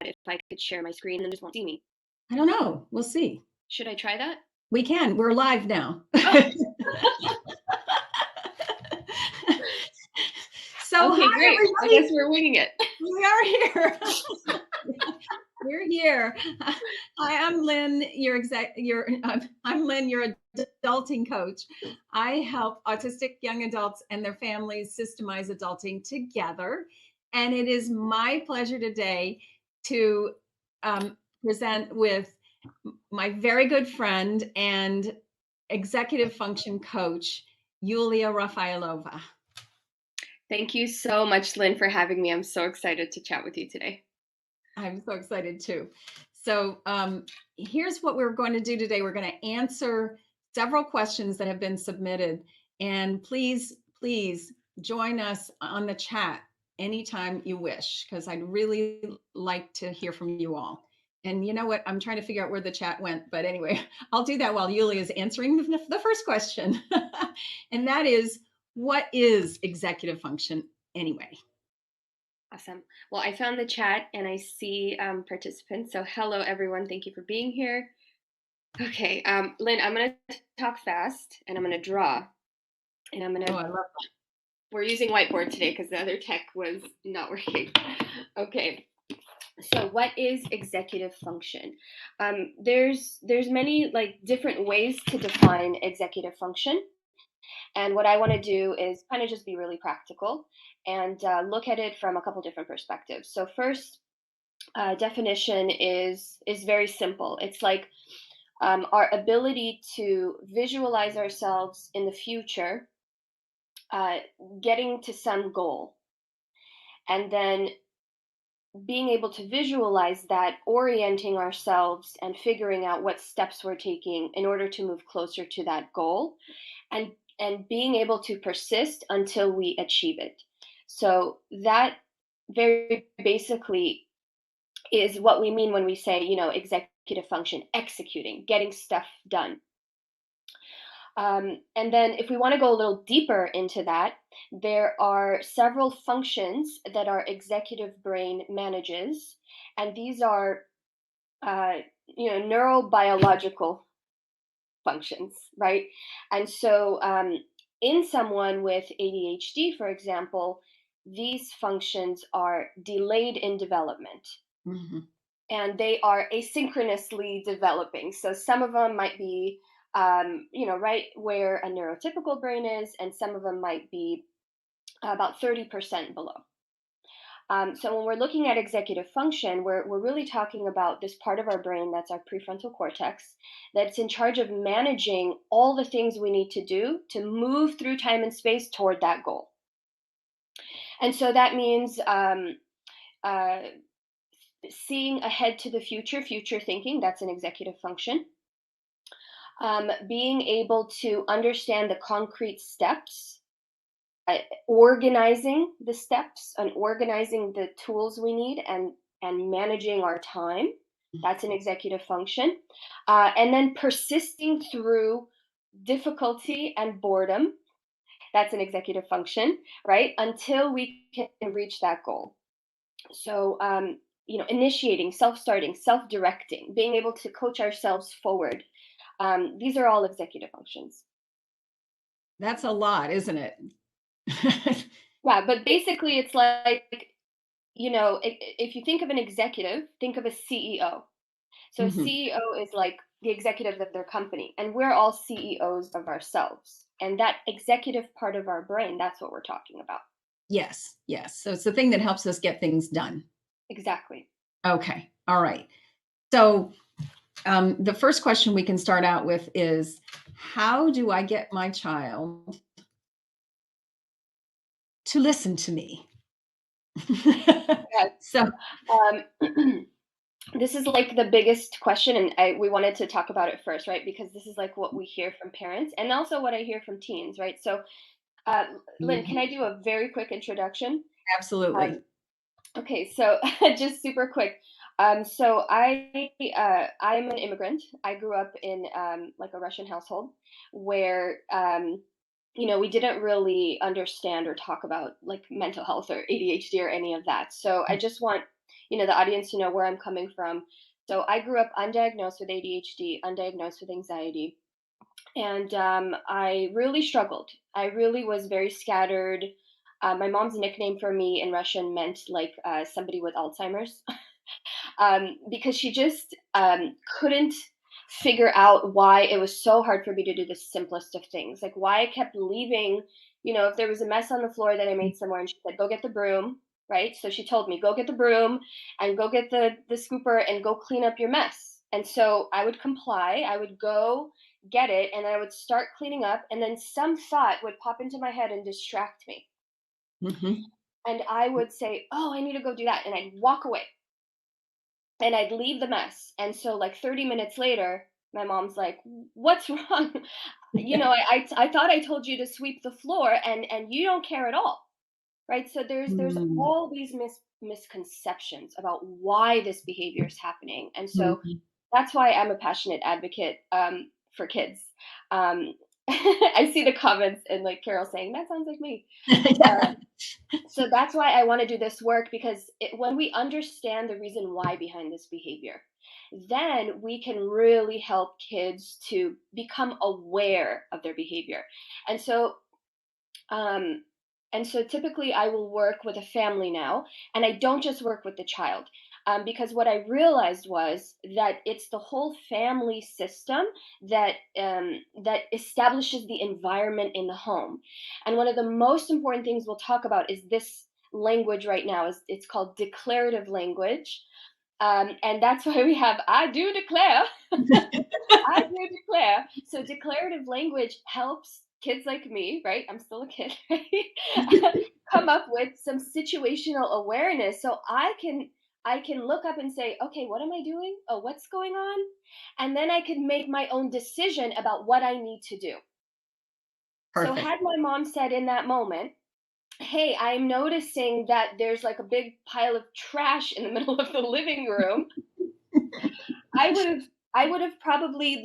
if I could share my screen, then just won't see me. I don't know. We'll see. Should I try that? We can. We're live now. Oh, So okay, hi, great. I everybody. guess we're winging it. We are here. We're here. Hi, I'm Lynn, I'm Lynn, your adulting coach. I help autistic young adults and their families systemize adulting together. And it is my pleasure today to present with my very good friend and executive function coach, Yulia Rafailova. Thank you so much, Lynn, for having me. I'm so excited to chat with you today. I'm so excited too. So here's what we're going to do today. We're going to answer several questions that have been submitted. And please join us on the chat anytime you wish, because I'd really like to hear from you all. And you know what? I'm trying to figure out where the chat went. But anyway, I'll do that while Yulia is answering the first question. And that is, what is executive function anyway? Awesome. Well, I found the chat and I see participants. So hello, everyone. Thank you for being here. Okay, Lynn, I'm going to talk fast and I'm going to draw. And I'm going to... Oh, I love that. We're using whiteboard today because the other tech was not working. Okay. So what is executive function? There's many different ways to define executive function. And what I want to do is kind of just be really practical and look at it from a couple different perspectives. So first, definition is very simple. It's like our ability to visualize ourselves in the future, getting to some goal, and then being able to visualize that, orienting ourselves and figuring out what steps we're taking in order to move closer to that goal, and being able to persist until we achieve it. So that very basically is what we mean when we say, executive function, executing, getting stuff done. And then if we want to go a little deeper into that, there are several functions that our executive brain manages, and these are, neurobiological functions, right? And so in someone with ADHD, for example, these functions are delayed in development. Mm-hmm. And they are asynchronously developing. So some of them might be, right where a neurotypical brain is, and some of them might be about 30% below. So when we're looking at executive function, we're really talking about this part of our brain that's our prefrontal cortex, that's in charge of managing all the things we need to do to move through time and space toward that goal. And so that means seeing ahead to the future thinking, that's an executive function. Being able to understand the concrete steps, organizing the steps and organizing the tools we need, and managing our time, that's an executive function. And then persisting through difficulty and boredom, that's an executive function, right? Until we can reach that goal. So initiating, self-starting, self-directing, being able to coach ourselves forward. These are all executive functions. That's a lot, isn't it? Yeah, but basically it's like, if you think of an executive, think of a CEO. So Mm-hmm. a CEO is like the executive of their company, and we're all CEOs of ourselves. And that executive part of our brain, that's what we're talking about. Yes. So it's the thing that helps us get things done. Exactly. Okay. All right. So the first question we can start out with is, how do I get my child to listen to me? So this is like the biggest question, and we wanted to talk about it first, right? Because this is like what we hear from parents and also what I hear from teens, right? So Lynn, can I do a very quick introduction? Absolutely. Okay, so just super quick. So I'm an immigrant. I grew up in like a Russian household where we didn't really understand or talk about like mental health or ADHD or any of that. So I just want the audience to know where I'm coming from. So I grew up undiagnosed with ADHD, undiagnosed with anxiety, and I really struggled. I really was very scattered. My mom's nickname for me in Russian meant like somebody with Alzheimer's, because she just couldn't figure out why it was so hard for me to do the simplest of things. Like why I kept leaving, if there was a mess on the floor that I made somewhere and she said, go get the broom, right? So she told me, go get the broom and go get the scooper and go clean up your mess. And so I would comply, I would go get it, and I would start cleaning up, and then some thought would pop into my head and distract me. Mm-hmm. And I would say, oh, I need to go do that. And I'd walk away and I'd leave the mess. And so, like 30 minutes later, my mom's like, "What's wrong? I thought I told you to sweep the floor, and you don't care at all, right?" So there's Mm-hmm. all these misconceptions about why this behavior is happening, and so Mm-hmm. that's why I'm a passionate advocate for kids. Um, I see the comments and like Carol saying that sounds like me. Yeah. So that's why I want to do this work, because when we understand the reason why behind this behavior, then we can really help kids to become aware of their behavior. And so um, typically I will work with a family now, and I don't just work with the child. Because what I realized was that it's the whole family system that establishes the environment in the home. And one of the most important things we'll talk about is this language right now. It's called declarative language, and that's why we have "I do declare." I do declare. So declarative language helps kids like me, right? I'm still a kid, right? Come up with some situational awareness so I can look up and say, "Okay, what am I doing? Oh, what's going on?" And then I can make my own decision about what I need to do. So Perfect. had my mom said in that moment, "Hey, I'm noticing that there's like a big pile of trash in the middle of the living room," I would have I would have probably,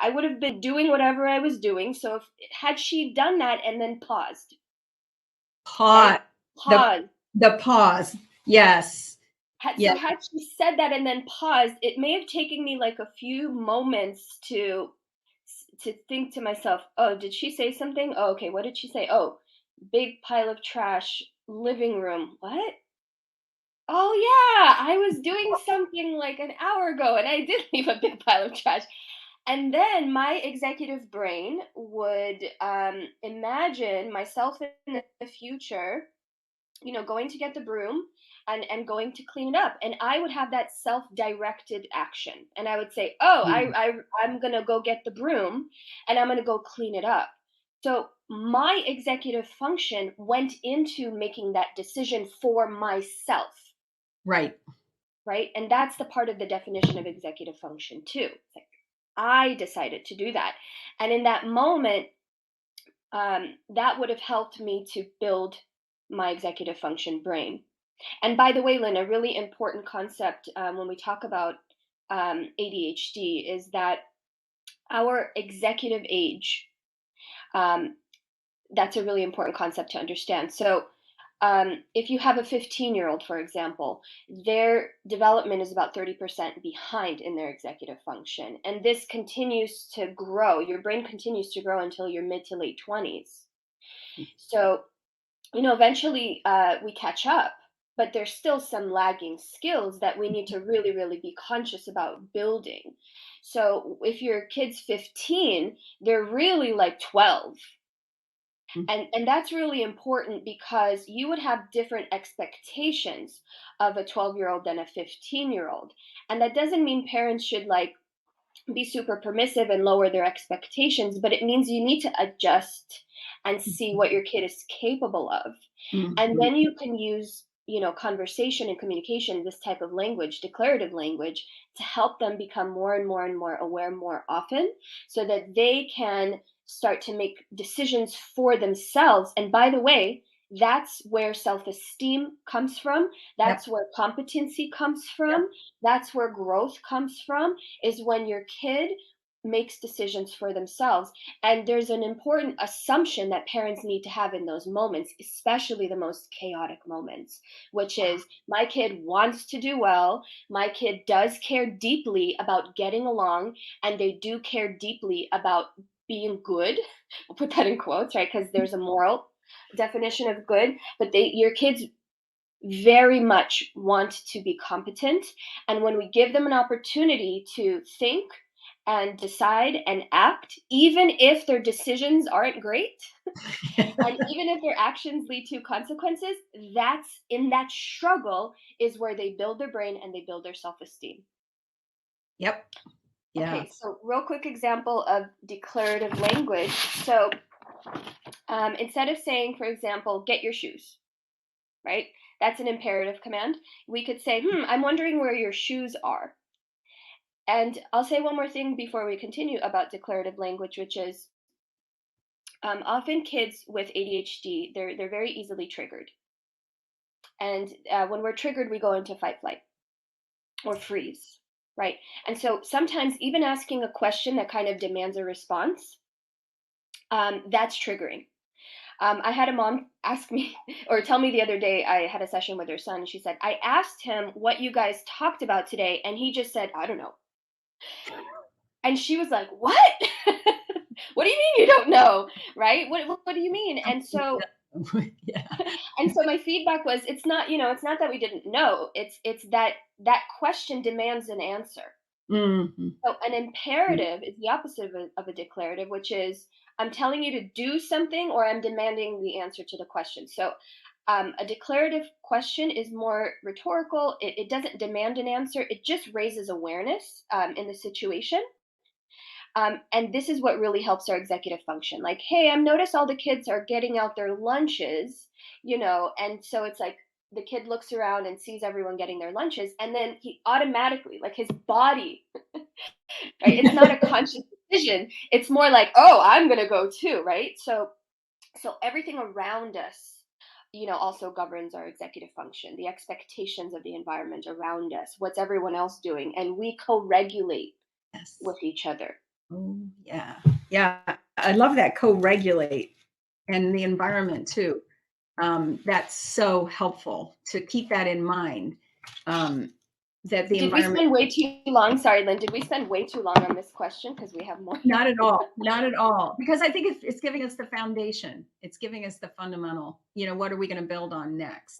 I would have been doing whatever I was doing. So had she done that and then paused, right? Pause. The Pause. the pause. Yes. So Yes. had she said that and then paused, it may have taken me like a few moments to think to myself, "Oh, did she say something? Oh, okay, what did she say? Oh, big pile of trash, living room. What? Oh yeah, I was doing something like an hour ago and I did leave a big pile of trash." And then my executive brain would imagine myself in the future, going to get the broom and going to clean it up. And I would have that self-directed action. And I would say, "Oh, I'm going to go get the broom and I'm going to go clean it up." So my executive function went into making that decision for myself, Right. right? And that's the part of the definition of executive function too. It's like, I decided to do that. And in that moment, that would have helped me to build my executive function brain. And by the way, Lynn, a really important concept when we talk about ADHD is that our executive age, um, that's a really important concept to understand. So, if you have a 15-year-old, for example, their development is about 30% behind in their executive function. And this continues to grow. Your brain continues to grow until your mid to late 20s. So, eventually we catch up, but there's still some lagging skills that we need to really, really be conscious about building. So, if your kid's 15, they're really like 12, and that's really important because you would have different expectations of a 12-year-old than a 15-year-old. And that doesn't mean parents should like be super permissive and lower their expectations, but it means you need to adjust and see what your kid is capable of. And Mhm. then you can use, conversation and communication, this type of language, declarative language, to help them become more and more and more aware more often so that they can start to make decisions for themselves. And by the way, that's where self-esteem comes from. Yep. That's where competency comes Yep. from. That's where growth comes from, is when your kid makes decisions for themselves. And there's an important assumption that parents need to have in those moments, especially the most chaotic moments, which is my kid wants to do well. My kid does care deeply about getting along, and they do care deeply about being good. I'll put that in quotes, right? Because there's a moral definition of good, but your kids very much want to be competent. And when we give them an opportunity to think and decide and act, even if their decisions aren't great, and even if their actions lead to consequences, that's in that struggle is where they build their brain and they build their self-esteem. Yep. Yeah. Okay, so real quick example of declarative language. So instead of saying, for example, get your shoes, right? That's an imperative command. We could say, I'm wondering where your shoes are. And I'll say one more thing before we continue about declarative language, which is often kids with ADHD, they're very easily triggered. And when we're triggered, we go into fight, flight, or freeze, right? And so sometimes even asking a question that kind of demands a response, that's triggering. I had a mom ask me or tell me the other day, I had a session with her son, and she said, I asked him what you guys talked about today, and he just said, I don't know. And she was like, what? What do you mean you don't know? Right? What do you mean? And so Yeah. and so my feedback was, it's not, it's not that we didn't know. It's that question demands an answer. Mm-hmm. So an imperative is the opposite of a declarative, which is I'm telling you to do something or I'm demanding the answer to the question. So a declarative question is more rhetorical. It doesn't demand an answer. It just raises awareness in the situation. And this is what really helps our executive function. Like, hey, I've noticed all the kids are getting out their lunches, and so it's like the kid looks around and sees everyone getting their lunches, and then he automatically, like his body, right? It's not a conscious decision. It's more like, oh, I'm gonna go too, right? So everything around us, also governs our executive function, the expectations of the environment around us, what's everyone else doing, and we co-regulate with each other. Oh, yeah. Yeah. I love that co-regulate and the environment too. That's so helpful to keep that in mind. That the Did we environment. spend way too long? Sorry, Lynn. Did we spend way too long on this question? Because we have more. Not at all. Not at all. Because I think it's giving us the foundation. It's giving us the fundamental. What are we going to build on next?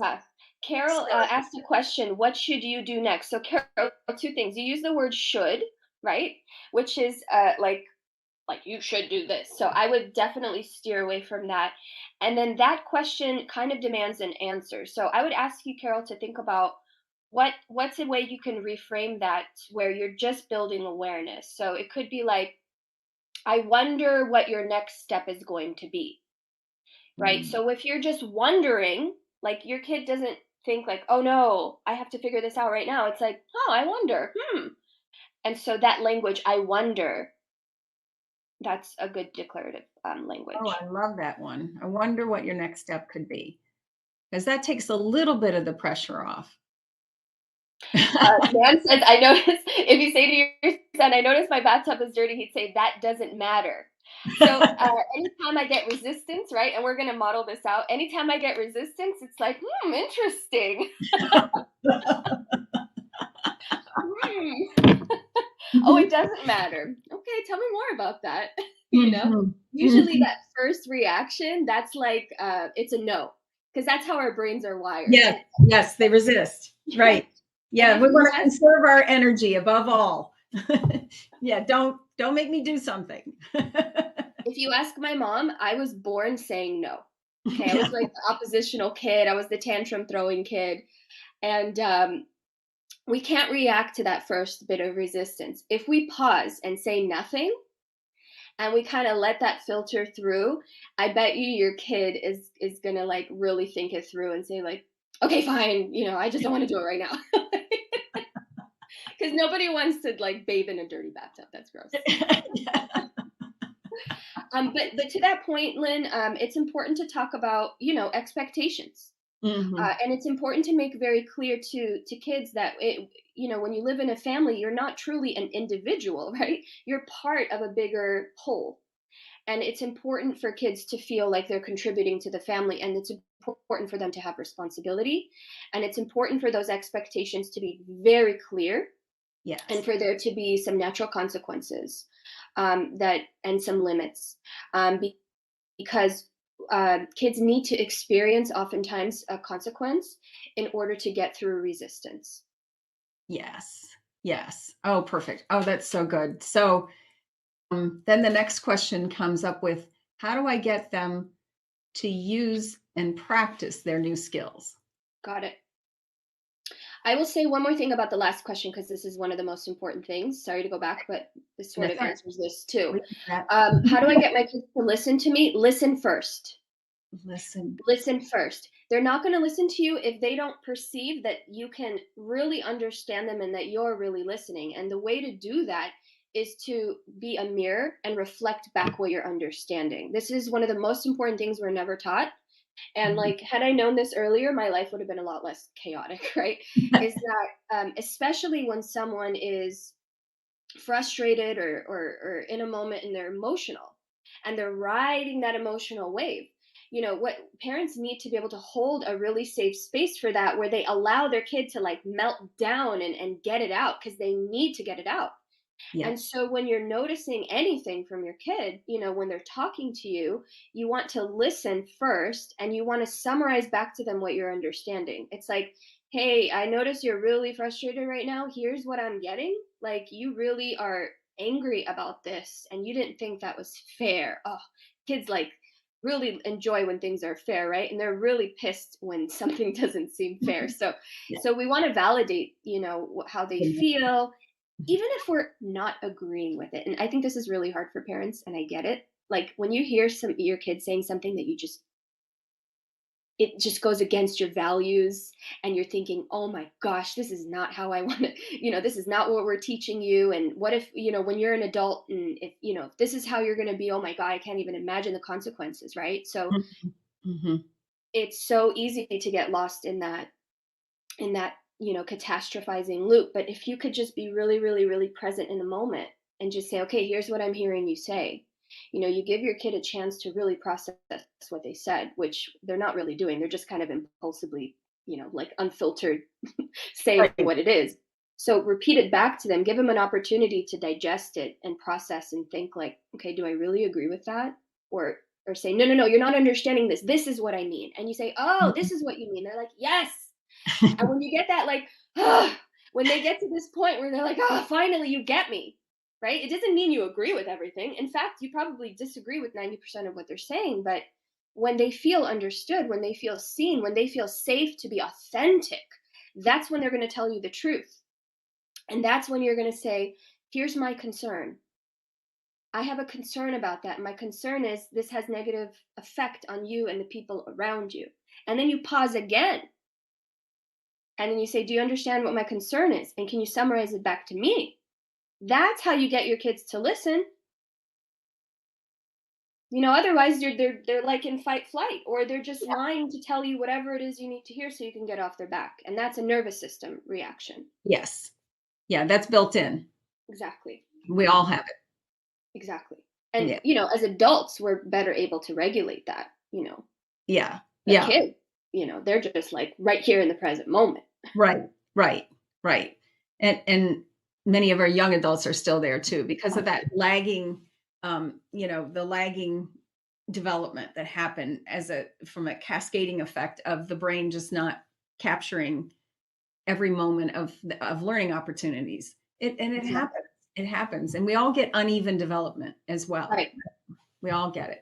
Carol asked a question, what should you do next? So Carol, two things. You use the word should, right? Which is like you should do this. So I would definitely steer away from that. And then that question kind of demands an answer. So I would ask you, Carol, to think about what's a way you can reframe that where you're just building awareness. So it could be like, I wonder what your next step is going to be, right? Mm. So if you're just wondering, like your kid doesn't think like, oh no, I have to figure this out right now. It's like, oh, I wonder. And so that language, I wonder, that's a good declarative language. Oh, I love that one. I wonder what your next step could be, because that takes a little bit of the pressure off. Dan says, I notice if you say to your son, I notice my bathtub is dirty, he'd say, that doesn't matter. So anytime I get resistance, right, and we're going to model this out, anytime I get resistance, it's like, interesting. Oh, it doesn't matter. Okay, tell me more about that. Usually that first reaction, that's like, it's a no, because that's how our brains are wired. Yes, yes, they resist. Right. Yeah, we want to conserve our energy above all. Yeah, don't make me do something. If you ask my mom, I was born saying no. Okay, I was like the oppositional kid. I was the tantrum throwing kid. And we can't react to that first bit of resistance. If we pause and say nothing, and we kind of let that filter through, I bet you your kid is going to like really think it through and say like, okay, fine. I just don't want to do it right now. Because nobody wants to like bathe in a dirty bathtub. That's gross. But to that point, Lynn, it's important to talk about, expectations. Hmm. And it's important to make very clear to kids that when you live in a family, you're not truly an individual, right? You're part of a bigger whole. And it's important for kids to feel like they're contributing to the family, and it's important for them to have responsibility, and it's important for those expectations to be very clear, and Yes. for there to be some natural consequences, that and some limits, because kids need to experience oftentimes a consequence in order to get through resistance. Yes. Yes. Oh, perfect. Oh, that's so good. So then the next question comes up with, how do I get them to use and practice their new skills? Got it. I will say one more thing about the last question, because this is one of the most important things. Sorry to go back, but this sort That's of all right. answers this too. We can do that. How do I get my kids to listen to me? Listen first. Listen. Listen first. They're not going to listen to you if they don't perceive that you can really understand them and that you're really listening. And the way to do that is to be a mirror and reflect back what you're understanding. This is one of the most important things we're never taught. And Mhm. like, had I known this earlier, my life would have been a lot less chaotic, right? Is that especially when someone is frustrated, or in a moment and they're emotional and they're riding that emotional wave, what parents need to be able to hold a really safe space for that, where they allow their kid to like melt down and get it out, because they need to get it out. And Yep. so when you're noticing anything from your kid, when they're talking to you, you want to listen first, and you want to summarize back to them what you're understanding. It's like, hey, I notice you're really frustrated right now. Here's what I'm getting. Like, you really are angry about this, and you didn't think that was fair. Oh, kids like really enjoy when things are fair, right? And they're really pissed when something doesn't seem fair. So Yeah. so we want to validate, how they feel, even if we're not agreeing with it. And I think this is really hard for parents, and I get it. Like, when you hear your kid saying something that it just goes against your values, and you're thinking, oh my gosh, this is not how I want to, this is not what we're teaching you. And what if, when you're an adult, and if this is how you're going to be, oh my god, I can't even imagine the consequences, right? So Mhm. Mhm. it's so easy to get lost in that catastrophizing loop. But if you could just be really, really, really present in the moment, and just say, okay, here's what I'm hearing you say. You give your kid a chance to really process what they said, which they're not really doing. They're just kind of impulsively, like unfiltered, saying Right. what it is. So repeat it back to them, give them an opportunity to digest it and process and think, like, okay, do I really agree with that? Or say, no, no, no, you're not understanding this. This is what I mean. And you say, oh, this is what you mean. They're like, yes. And when you get that, like, when they get to this point where they're like, finally, you get me, right? It doesn't mean you agree with everything. In fact, you probably disagree with 90% of what they're saying. But when they feel understood, when they feel seen, when they feel safe to be authentic, that's when they're going to tell you the truth. And that's when you're going to say, here's my concern. I have a concern about that. My concern is this has negative effect on you and the people around you. And then you pause again, and then you say, do you understand what my concern is? And can you summarize it back to me? That's how you get your kids to listen. Otherwise they're like in fight flight, or they're just Yeah. lying to tell you whatever it is you need to hear so you can get off their back. And that's a nervous system reaction. Yes. Yeah, that's built in. Exactly. We all have it. Exactly. And Yeah. as adults, we're better able to regulate that. Yeah. A Yeah. kid, they're just like right here in the present moment. Right. Right. Right. And many of our young adults are still there too because of that lagging, the lagging development that happened from a cascading effect of the brain just not capturing every moment of learning opportunities. It Exactly. happens. It happens. And we all get uneven development as well. Right. We all get it.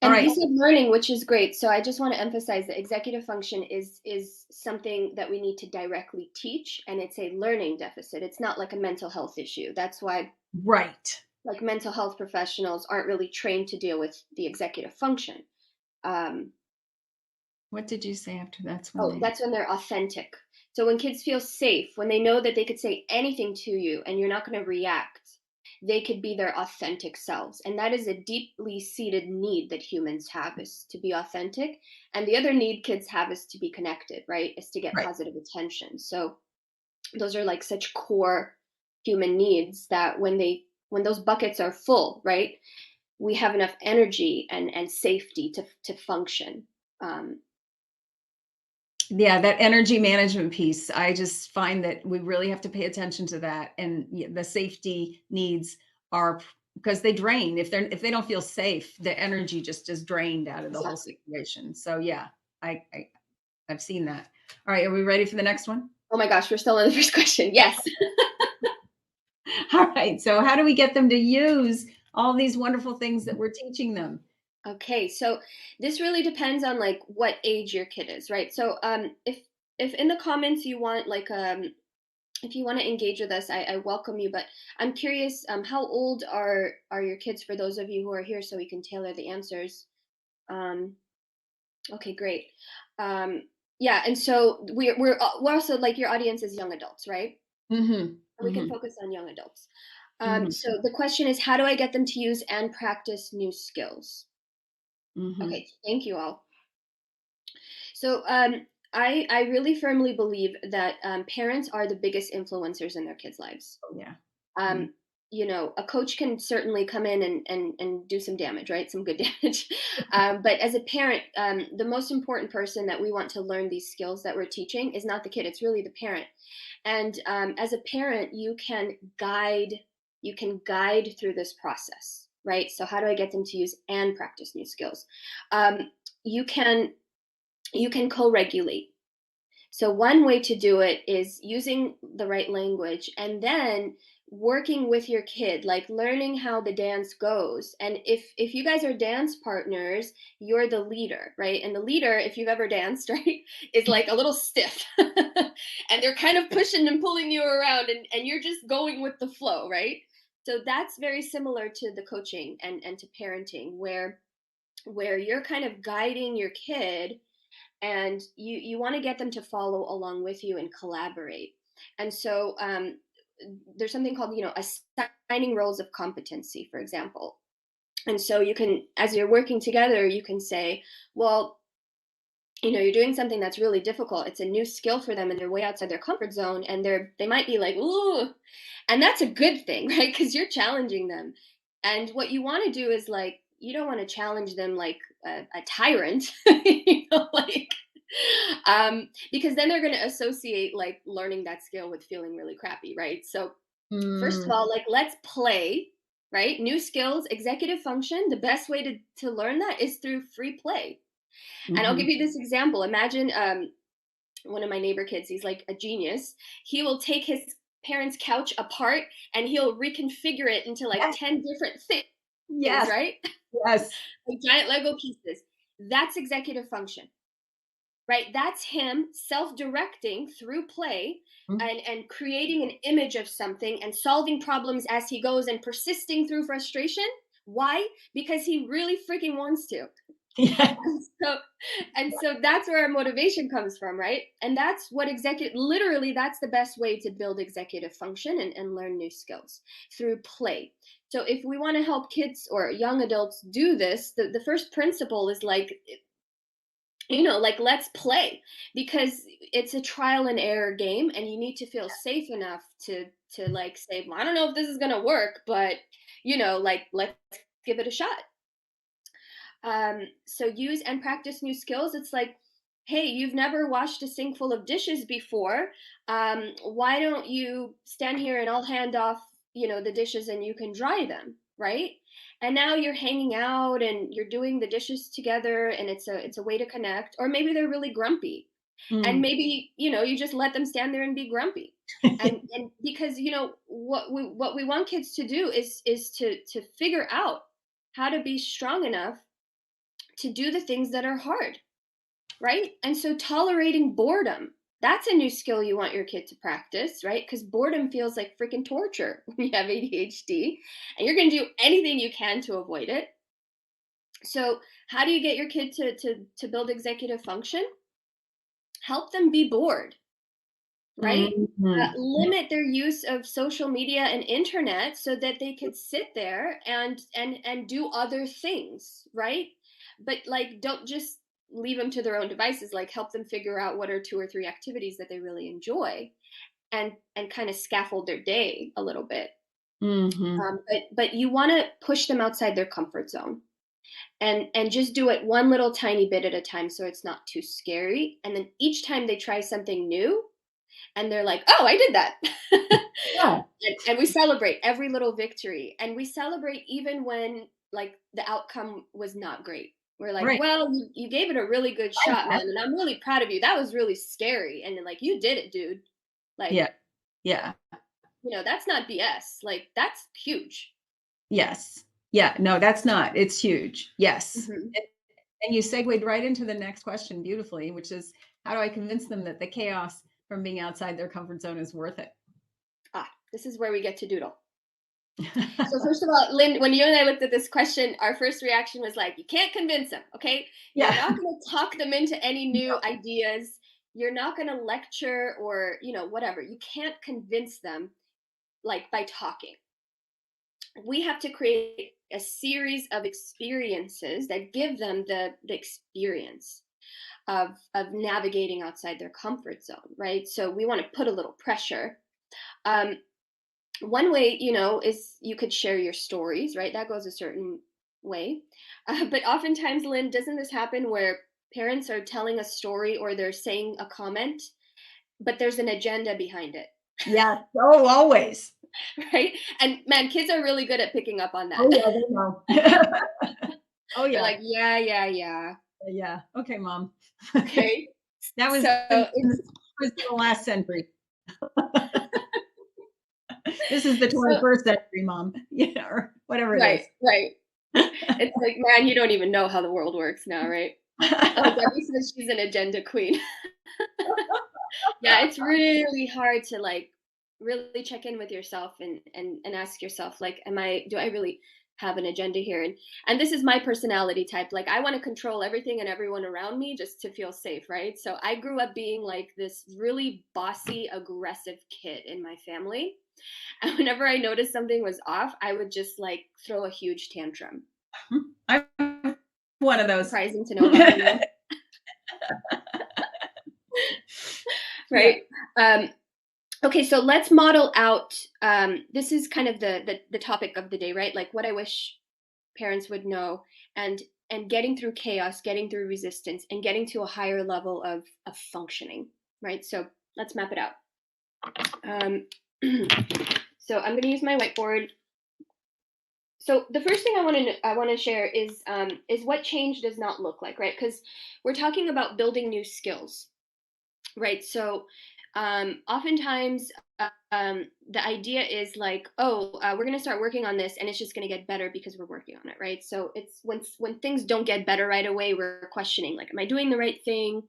All And right. you said learning, which is great. So I just want to emphasize that executive function is something that we need to directly teach, and it's a learning deficit. It's not like a mental health issue. That's why, Right. like, mental health professionals aren't really trained to deal with the executive function. Um, What did you say after that's when oh, they that's when they're authentic. So when kids feel safe, when they know that they could say anything to you and you're not going to react, they could be their authentic selves. And that is a deeply seated need that humans have, is to be authentic. And the other need kids have is to be connected, right? Is to get Right. positive attention. So those are like such core human needs that when those buckets are full, right, we have enough energy and safety to function. Um, Yeah, that energy management piece, I just find that we really have to pay attention to that. And the safety needs are because they drain. If they don't feel safe, the energy just is drained out of the whole exactly. situation. So yeah, I I've seen that. All right, are we ready for the next one? Oh my gosh, we're still on the first question. Yes. All right. So how do we get them to use all these wonderful things that we're teaching them? Okay, so this really depends on like what age your kid is, right? So if in the comments you want like if you want to engage with us, I welcome you. But I'm curious, how old are your kids for those of you who are here, so we can tailor the answers. Um, okay, great. Um, yeah, and so we're also like your audience is young adults, right? Mm-hmm. We can Mm-hmm. focus on young adults. Mm-hmm. So the question is, how do I get them to use and practice new skills? Mm-hmm. Okay, thank you all. So I really firmly believe that parents are the biggest influencers in their kids' lives. Oh yeah. Mm. Um, you know, a coach can certainly come in and do some damage, right? Some good damage. But as a parent, the most important person that we want to learn these skills that we're teaching is not the kid; it's really the parent. And as a parent, you can guide through this process, right? So how do I get them to use and practice new skills? Um, you can you can co-regulate. So one way to do it is using the right language and then working with your kid, like learning how the dance goes. And if you guys are dance partners, you're the leader, right? And the leader, if you've ever danced, right, is like a little stiff. And they're kind of pushing and pulling you around and you're just going with the flow, right? So that's very similar to the coaching and to parenting where you're kind of guiding your kid and you want to get them to follow along with you and collaborate. And so there's something called, assigning roles of competency, for example. And so you can, as you're working together, you can say, well, you're doing something that's really difficult. It's a new skill for them and they're way outside their comfort zone, and they might be like, ooh, and that's a good thing, right? Because you're challenging them. And what you want to do is like, you don't want to challenge them like a tyrant, like because then they're going to associate like learning that skill with feeling really crappy, right? So first of Mm. all, like, let's play, right? New skills, executive function. The best way to learn that is through free play. And I'll Mm-hmm. give you this example. Imagine one of my neighbor kids, he's like a genius. He will take his parents' couch apart and he'll reconfigure it into like Yes. 10 different things, Yes. right? Yes. Like giant Lego pieces. That's executive function, right? That's him self-directing through play Mm. and creating an image of something and solving problems as he goes and persisting through frustration. Why? Because he really freaking wants to. Yeah. so so that's where our motivation comes from, right? And that's what literally that's the best way to build executive function and learn new skills, through play. So if we want to help kids or young adults do this, the first principle is like, like, let's play, because it's a trial and error game and you need to feel safe enough to like say, well, I don't know if this is going to work, but like, let's give it a shot. So use and practice new skills. It's like, hey, you've never washed a sink full of dishes before. Why don't you stand here and I'll hand off, the dishes and you can dry them, right? And now you're hanging out and you're doing the dishes together, and it's a way to connect. Or maybe they're really grumpy, and Mm. maybe you just let them stand there and be grumpy. And because what we want kids to do is to figure out how to be strong enough to do the things that are hard, right? And so tolerating boredom, that's a new skill you want your kid to practice, right? Because boredom feels like freaking torture when you have ADHD, and you're going to do anything you can to avoid it. So how do you get your kid to build executive function? Help them be bored. right? Mhm. Limit their use of social media and internet so that they could sit there and do other things, right? But like, don't just leave them to their own devices. Like, help them figure out what are 2 or 3 activities that they really enjoy, and kind of scaffold their day a little bit. Mhm. But you want to push them outside their comfort zone, and just do it one little tiny bit at a time so it's not too scary. And then each time they try something new and they're like, "Oh, I did that." Yeah. And we celebrate every little victory, and we celebrate even when like the outcome was not great. We're like, Right. "Well, you gave it a really good shot, man, and I'm really proud of you. That was really scary." And then like, "You did it, dude." Like, Yeah. Yeah. that's not BS. Like, that's huge. Yes. Yeah. No, that's not. It's huge. Yes. Mhm. And you segued right into the next question beautifully, which is how do I convince them that the chaos from being outside their comfort zone is worth it? This is where we get to doodle. So first of all, Lynn, when you and I looked at this question, our first reaction was like, you can't convince them, okay? You're Yeah. not going to talk them into any No. new ideas. You're not going to lecture or, whatever. You can't convince them like by talking. We have to create a series of experiences that give them the experience of navigating outside their comfort zone, right? So we want to put a little pressure. Um, One way, is you could share your stories, right? That goes a certain way. But oftentimes, Lynn, doesn't this happen where parents are telling a story or they're saying a comment, but there's an agenda behind it, Yeah. Oh, always. right? And man, kids are really good at picking up on that. Oh, yeah, they know. Oh, They're yeah. like, yeah, yeah, yeah. Yeah. Okay, mom. Okay. That was So it's the last century. This is the so 21st century, mom. Yeah, or whatever it right, is. right. It's like, man, you don't even know how the world works now, right? Oh, Debbie says she's an agenda queen. Yeah, it's really hard to like really check in with yourself and ask yourself like, do I really have an agenda here? And this is my personality type. Like, I want to control everything and everyone around me just to feel safe, right? So I grew up being like this really bossy, aggressive kid in my family. And whenever I noticed something was off, I would just like throw a huge tantrum. I'm one of those. Surprising to know about you, no? Yeah. Right? Um, Okay, so let's model out. This is kind of the topic of the day, right? Like what I wish parents would know, and getting through chaos, getting through resistance, and getting to a higher level of functioning, right? So let's map it out. Um, so I'm going to use my whiteboard. So the first thing I want to share is what change does not look like, right? Because we're talking about building new skills, right? So oftentimes the idea is like, oh, we're going to start working on this and it's just going to get better because we're working on it, right? So it's when things don't get better right away, we're questioning like, am I doing the right thing?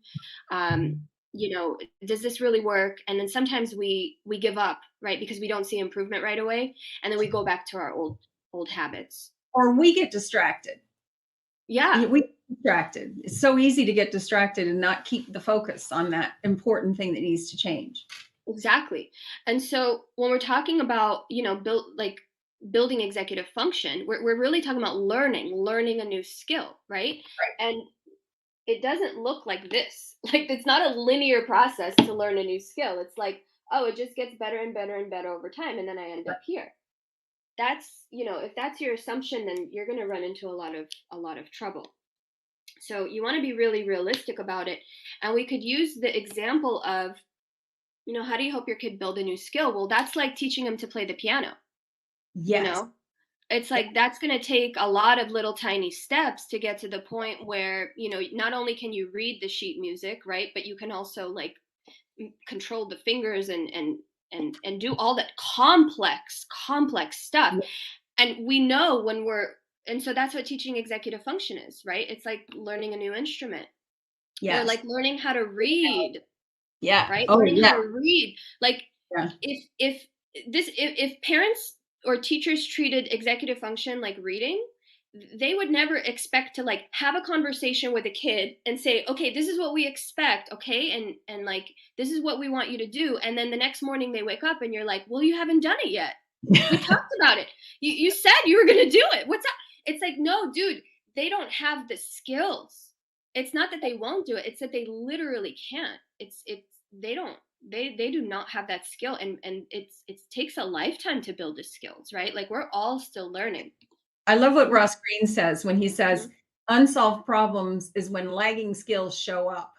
Does this really work? And then sometimes we give up, right? Because we don't see improvement right away, and then we go back to our old habits. Or we get distracted. Yeah. We get distracted. It's so easy to get distracted and not keep the focus on that important thing that needs to change. Exactly. And so when we're talking about, building executive function, we're really talking about learning a new skill, right? And it doesn't look like this. Like, it's not a linear process to learn a new skill. It's like, oh, it just gets better and better and better over time, and then I end up here. If that's your assumption, then you're going to run into a lot of trouble. So you want to be really realistic about it. And we could use the example of, how do you help your kid build a new skill? Well, that's like teaching them to play the piano, you Yes. know? It's like that's going to take a lot of little tiny steps to get to the point where, not only can you read the sheet music, right? But you can also like control the fingers and do all that complex stuff. And we know and so that's what teaching executive function is, right? It's like learning a new instrument, or Yes. like learning how to read, Yeah. right? Oh, Learning how yeah. to read. Like, Yeah. if parents or teachers treated executive function like reading, they would never expect to like have a conversation with a kid and say, okay, this is what we expect, okay, and like this is what we want you to do, and then the next morning they wake up and you're like, well, you haven't done it yet. We talked about it. You said you were gonna do it. What's up? It's like, no, dude, they don't have the skills. It's not that they won't do it. It's that they literally can't. It's they don't. They do not have that skill, and it takes a lifetime to build the skills, right? Like we're all still learning. I love what Ross Green says when he says Mhm. unsolved problems is when lagging skills show up.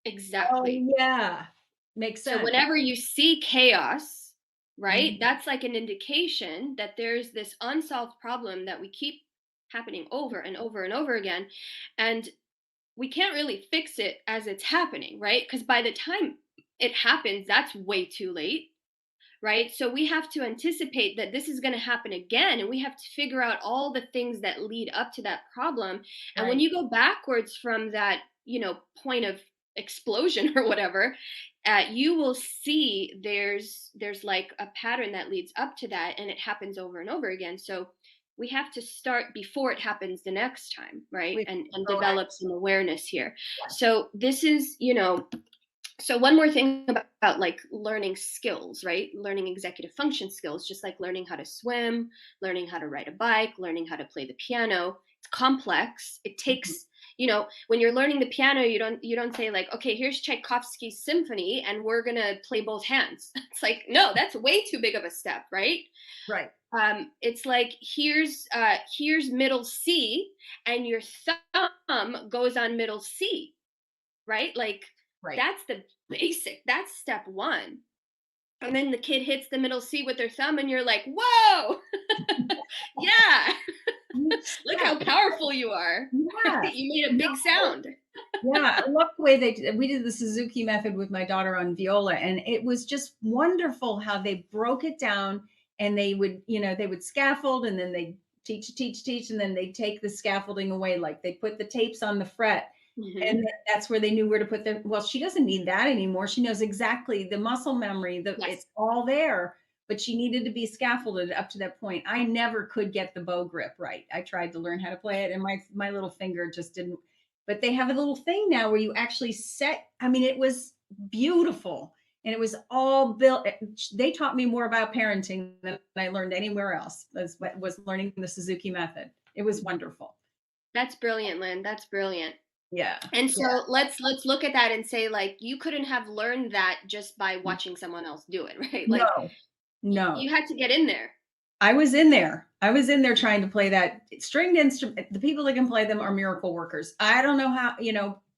Exactly. Oh, yeah. Makes So sense. whenever you see chaos, right, Mhm. that's like an indication that there's this unsolved problem that we keep happening over and over and over again. And we can't really fix it as it's happening, right? Because by the time it happens, that's way too late, right? So we have to anticipate that this is going to happen again, and we have to figure out all the things that lead up to that problem. And when Right. you go backwards from that, point of explosion or whatever, you will see there's like a pattern that leads up to that, and it happens over and over again. So we have to start before it happens the next time, right? We And proactive. develop some awareness here. Yeah. So this is, so one more thing about like learning skills, right? Learning executive function skills, just like learning how to swim, learning how to ride a bike, learning how to play the piano. It's complex. It Mhm. takes, when you're learning the piano, you don't say like, okay, here's Tchaikovsky's symphony and we're gonna play both hands. It's like, no, that's way too big of a step, right? Right. It's like here's middle C and your thumb goes on middle C, right? Like Right. that's the basic. That's step one. And then the kid hits the middle C with their thumb, and you're like, whoa, yeah, look Yeah. how powerful you are. Yeah. You made a No. big sound. Yeah, I love the way we did the Suzuki Method with my daughter on viola, and it was just wonderful how they broke it down, and they would, they would scaffold, and then they teach, and then they take the scaffolding away, like they put the tapes on the fret, and Hmm. that's where they knew where to put their. Well, she doesn't need that anymore. She knows exactly the muscle memory, Yes. it's all there. But she needed to be scaffolded up to that point. I never could get the bow grip right. I tried to learn how to play it, and my little finger just didn't. But they have a little thing now where you actually set. I mean, it was beautiful, and it was all built. They taught me more about parenting than I learned anywhere else. Was learning the Suzuki Method. It was wonderful. That's brilliant, Lynn. That's brilliant. Yeah, And yeah. so let's look at that and say like you couldn't have learned that just by watching someone else do it, right? Like No, no. you had to get in there. I was in there. I was in there trying to play that stringed instrument. The people that can play them are miracle workers. I don't know how,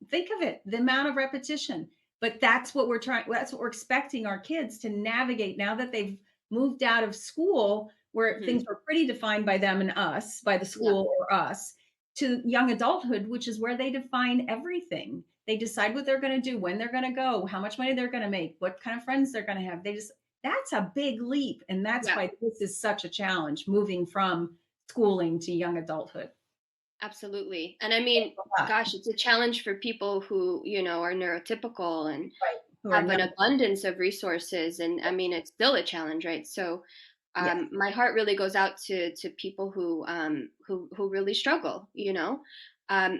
think of it, the amount of repetition. But that's what we're trying, that's what we're expecting our kids to navigate now that they've moved out of school, where Hmm. things were pretty defined by them and us, by the Yeah. school or us, to young adulthood, which is where they define everything. They decide what they're going to do, when they're going to go, how much money they're going to make, what kind of friends they're going to have. That's a big leap. And that's Yeah. why this is such a challenge, moving from schooling to young adulthood. Absolutely. And I mean, A lot, gosh, it's a challenge for people who, are neurotypical and right? Who are have an not, abundance of resources. And I mean, it's still a challenge, right? So yeah. my heart really goes out to people who really struggle, and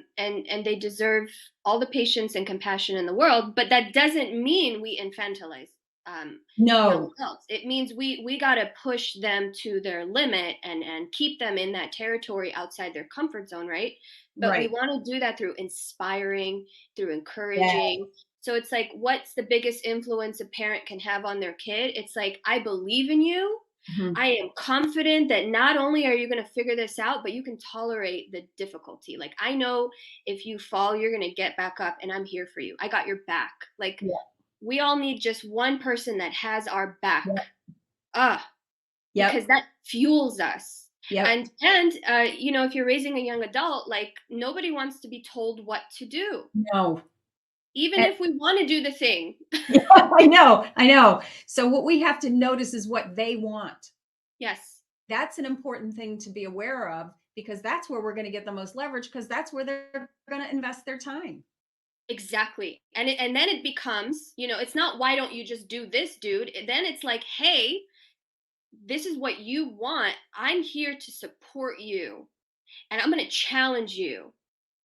they deserve all the patience and compassion in the world. But that doesn't mean we infantilize young No, adults. It means we got to push them to their limit and keep them in that territory outside their comfort zone, right? But we right. want to do that through inspiring, through Yeah. encouraging. So it's like, what's the biggest influence a parent can have on their kid? It's like, I believe in you. Mhm. I am confident that not only are you going to figure this out, but you can tolerate the difficulty. Like, I know if you fall, you're going to get back up, and I'm here for you. I got your back. Like, Yeah. we all need just one person that has our back. Yep. Ah, because Yep. that fuels us. Yep. And if you're raising a young adult, like nobody wants to be told what to do, No. even And, if we want to do the thing. yeah, I know. I know. So what we have to notice is what they want. Yes. That's an important thing to be aware of, because that's where we're going to get the most leverage, because that's where they're going to invest their time. Exactly. And then it becomes, it's not why don't you just do this, dude? Then it's like, hey, this is what you want. I'm here to support you. and I'm going to challenge you,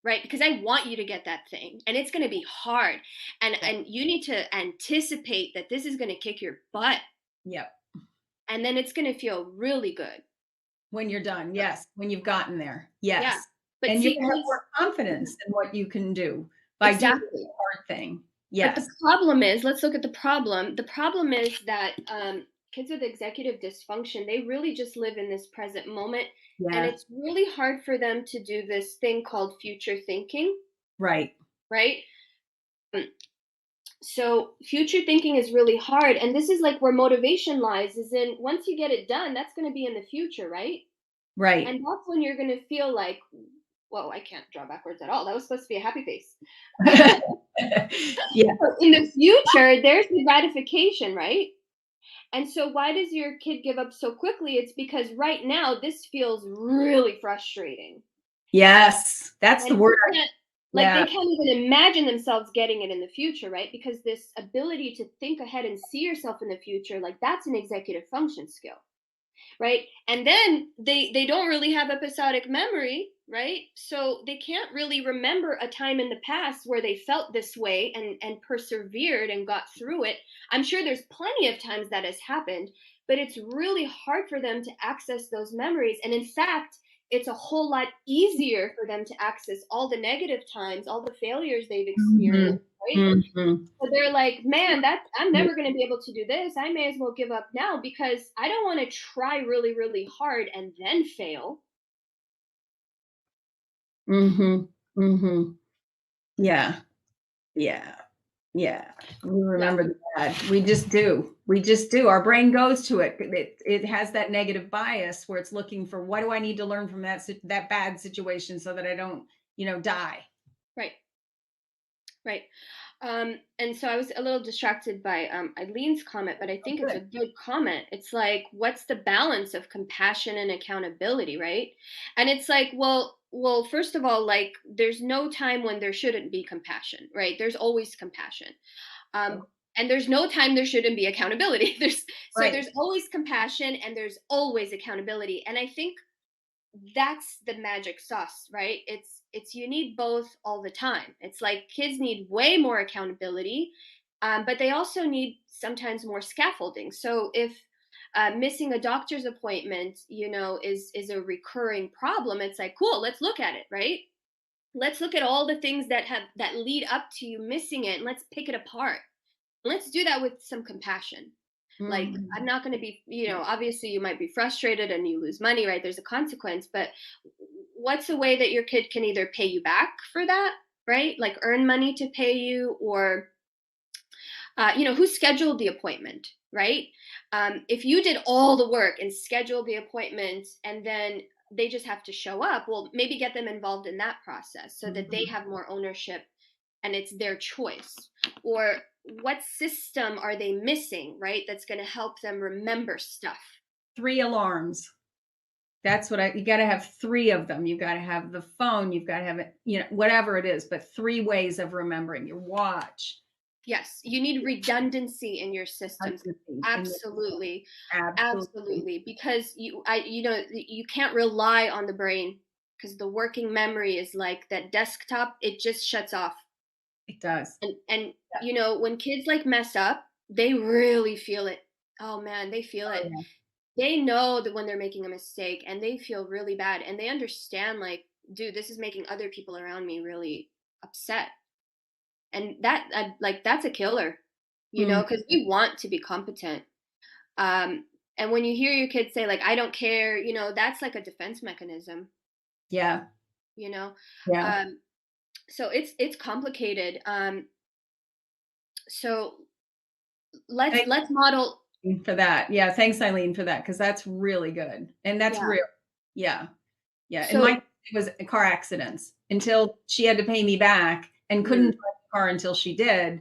right? Because I want you to get that thing, and it's going to be hard, Yeah. and you need to anticipate that this is going to kick your butt, Yep. and then it's going to feel really good. When you're done. Yes. When you've gotten there. Yeah. Yes. But And you're see, gonna have kids, more confidence in what you can do by doing the exactly. hard thing. But the Yes. problem is, let's look at the problem. The problem is that kids with executive dysfunction, they really just live in this present moment. And Yeah. it's really hard for them to do this thing called future thinking, Right. right? Um, So future thinking is really hard. And this is like where motivation lies, is in once you get it done, that's going to be in the future, right? Right. And that's when you're going to feel like, whoa, I can't draw backwards at all. That was supposed to be a happy face. Yeah. In the future, there's the gratification, right? And so, why does your kid give up so quickly? It's because right now, this feels really frustrating. Yes. That's the And word. they Yeah. can't even imagine themselves getting it in the future, right? Because this ability to think ahead and see yourself in the future, like that's an executive function skill, right? And then they don't really have episodic memory, right? So they can't really remember a time in the past where they felt this way and persevered and got through it. I'm sure there's plenty of times that has happened, but it's really hard for them to access those memories. And in fact, it's a whole lot easier for them to access all the negative times, all the failures they've Mhm. experienced, right? Mhm. So they're like, man, that I'm never going to be able to do this. I may as well give up now because I don't want to try really, really hard and then fail. Mhm. Mhm. Yeah. Yeah. Yeah. We Yeah, remember that. We just do. We just do. Our brain goes to it. It has that negative bias where it's looking for what do I need to learn from that bad situation so that I don't, die. right, right. And so I was a little distracted by Eileen's comment, but I Oh, think it's a good. good comment. It's like, what's the balance of compassion and accountability, right? And it's like, well, first of all, like, there's no time when there shouldn't be compassion, right? There's always compassion. um, and there's no time there shouldn't be accountability. Right. There's always compassion and there's always accountability, and I think that's the magic sauce, right? It's you need both all the time. It's like kids need way more accountability, but they also need sometimes more scaffolding. So if missing a doctor's appointment, is a recurring problem, it's like, cool, let's look at it, right? Let's look at all the things that lead up to you missing it, and let's pick it apart. Let's do that with some compassion. Like, I'm Mhm. not going to be, obviously you might be frustrated and you lose money, right? There's a consequence, but what's a way that your kid can either pay you back for that, right? Like earn money to pay you, or who scheduled the appointment, right? If you did all the work and scheduled the appointment and then they just have to show up, well, maybe get them involved in that process so that they Mhm. have more ownership and it's their choice. Or what system are they missing, right? That's going to help them remember stuff. 3 alarms. That's what you got to have 3 of them. You got to have the phone, you've got to have it, whatever it is, but 3 ways of remembering your watch. Yes, you need redundancy in your systems. Empathy in the Absolutely. absolutely. Absolutely. Because you can't rely on the brain, because the working memory is like that desktop, it just shuts off. It does. And Yeah. when kids like mess up, they really feel it. Oh man, they feel Oh, it. yeah. They know that when they're making a mistake and they feel really bad, and they understand, like, dude, this is making other people around me really upset. And that's a killer, Mm, because we want to be competent. um and when you hear your kids say, like, I don't care, that's like a defense mechanism, yeah. you know Yeah. um so it's complicated. So Thank let's model. you for that. Yeah, thanks, Eileen, for that because that's really good, and that's Yeah. real. Yeah, yeah, and my So it was car accidents until she had to pay me back and couldn't drive mm, the car until she did.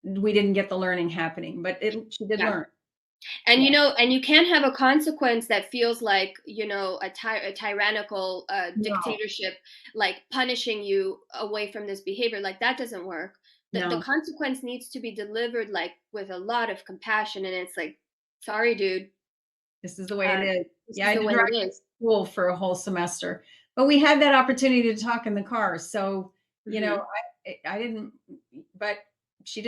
We didn't get the learning happening, but she did yeah. learn. And Yeah. and you can't have a consequence that feels like, a tyrannical No, dictatorship, like punishing you away from this behavior. Like, that doesn't work. The no. consequence needs to be delivered, like, with a lot of compassion, and it's like, sorry, dude, This is the way it is. this Yeah, is I had the to way drive it to is. school for a whole semester. but we had that opportunity to talk in the car. So, you know, Hmm. I didn't, but she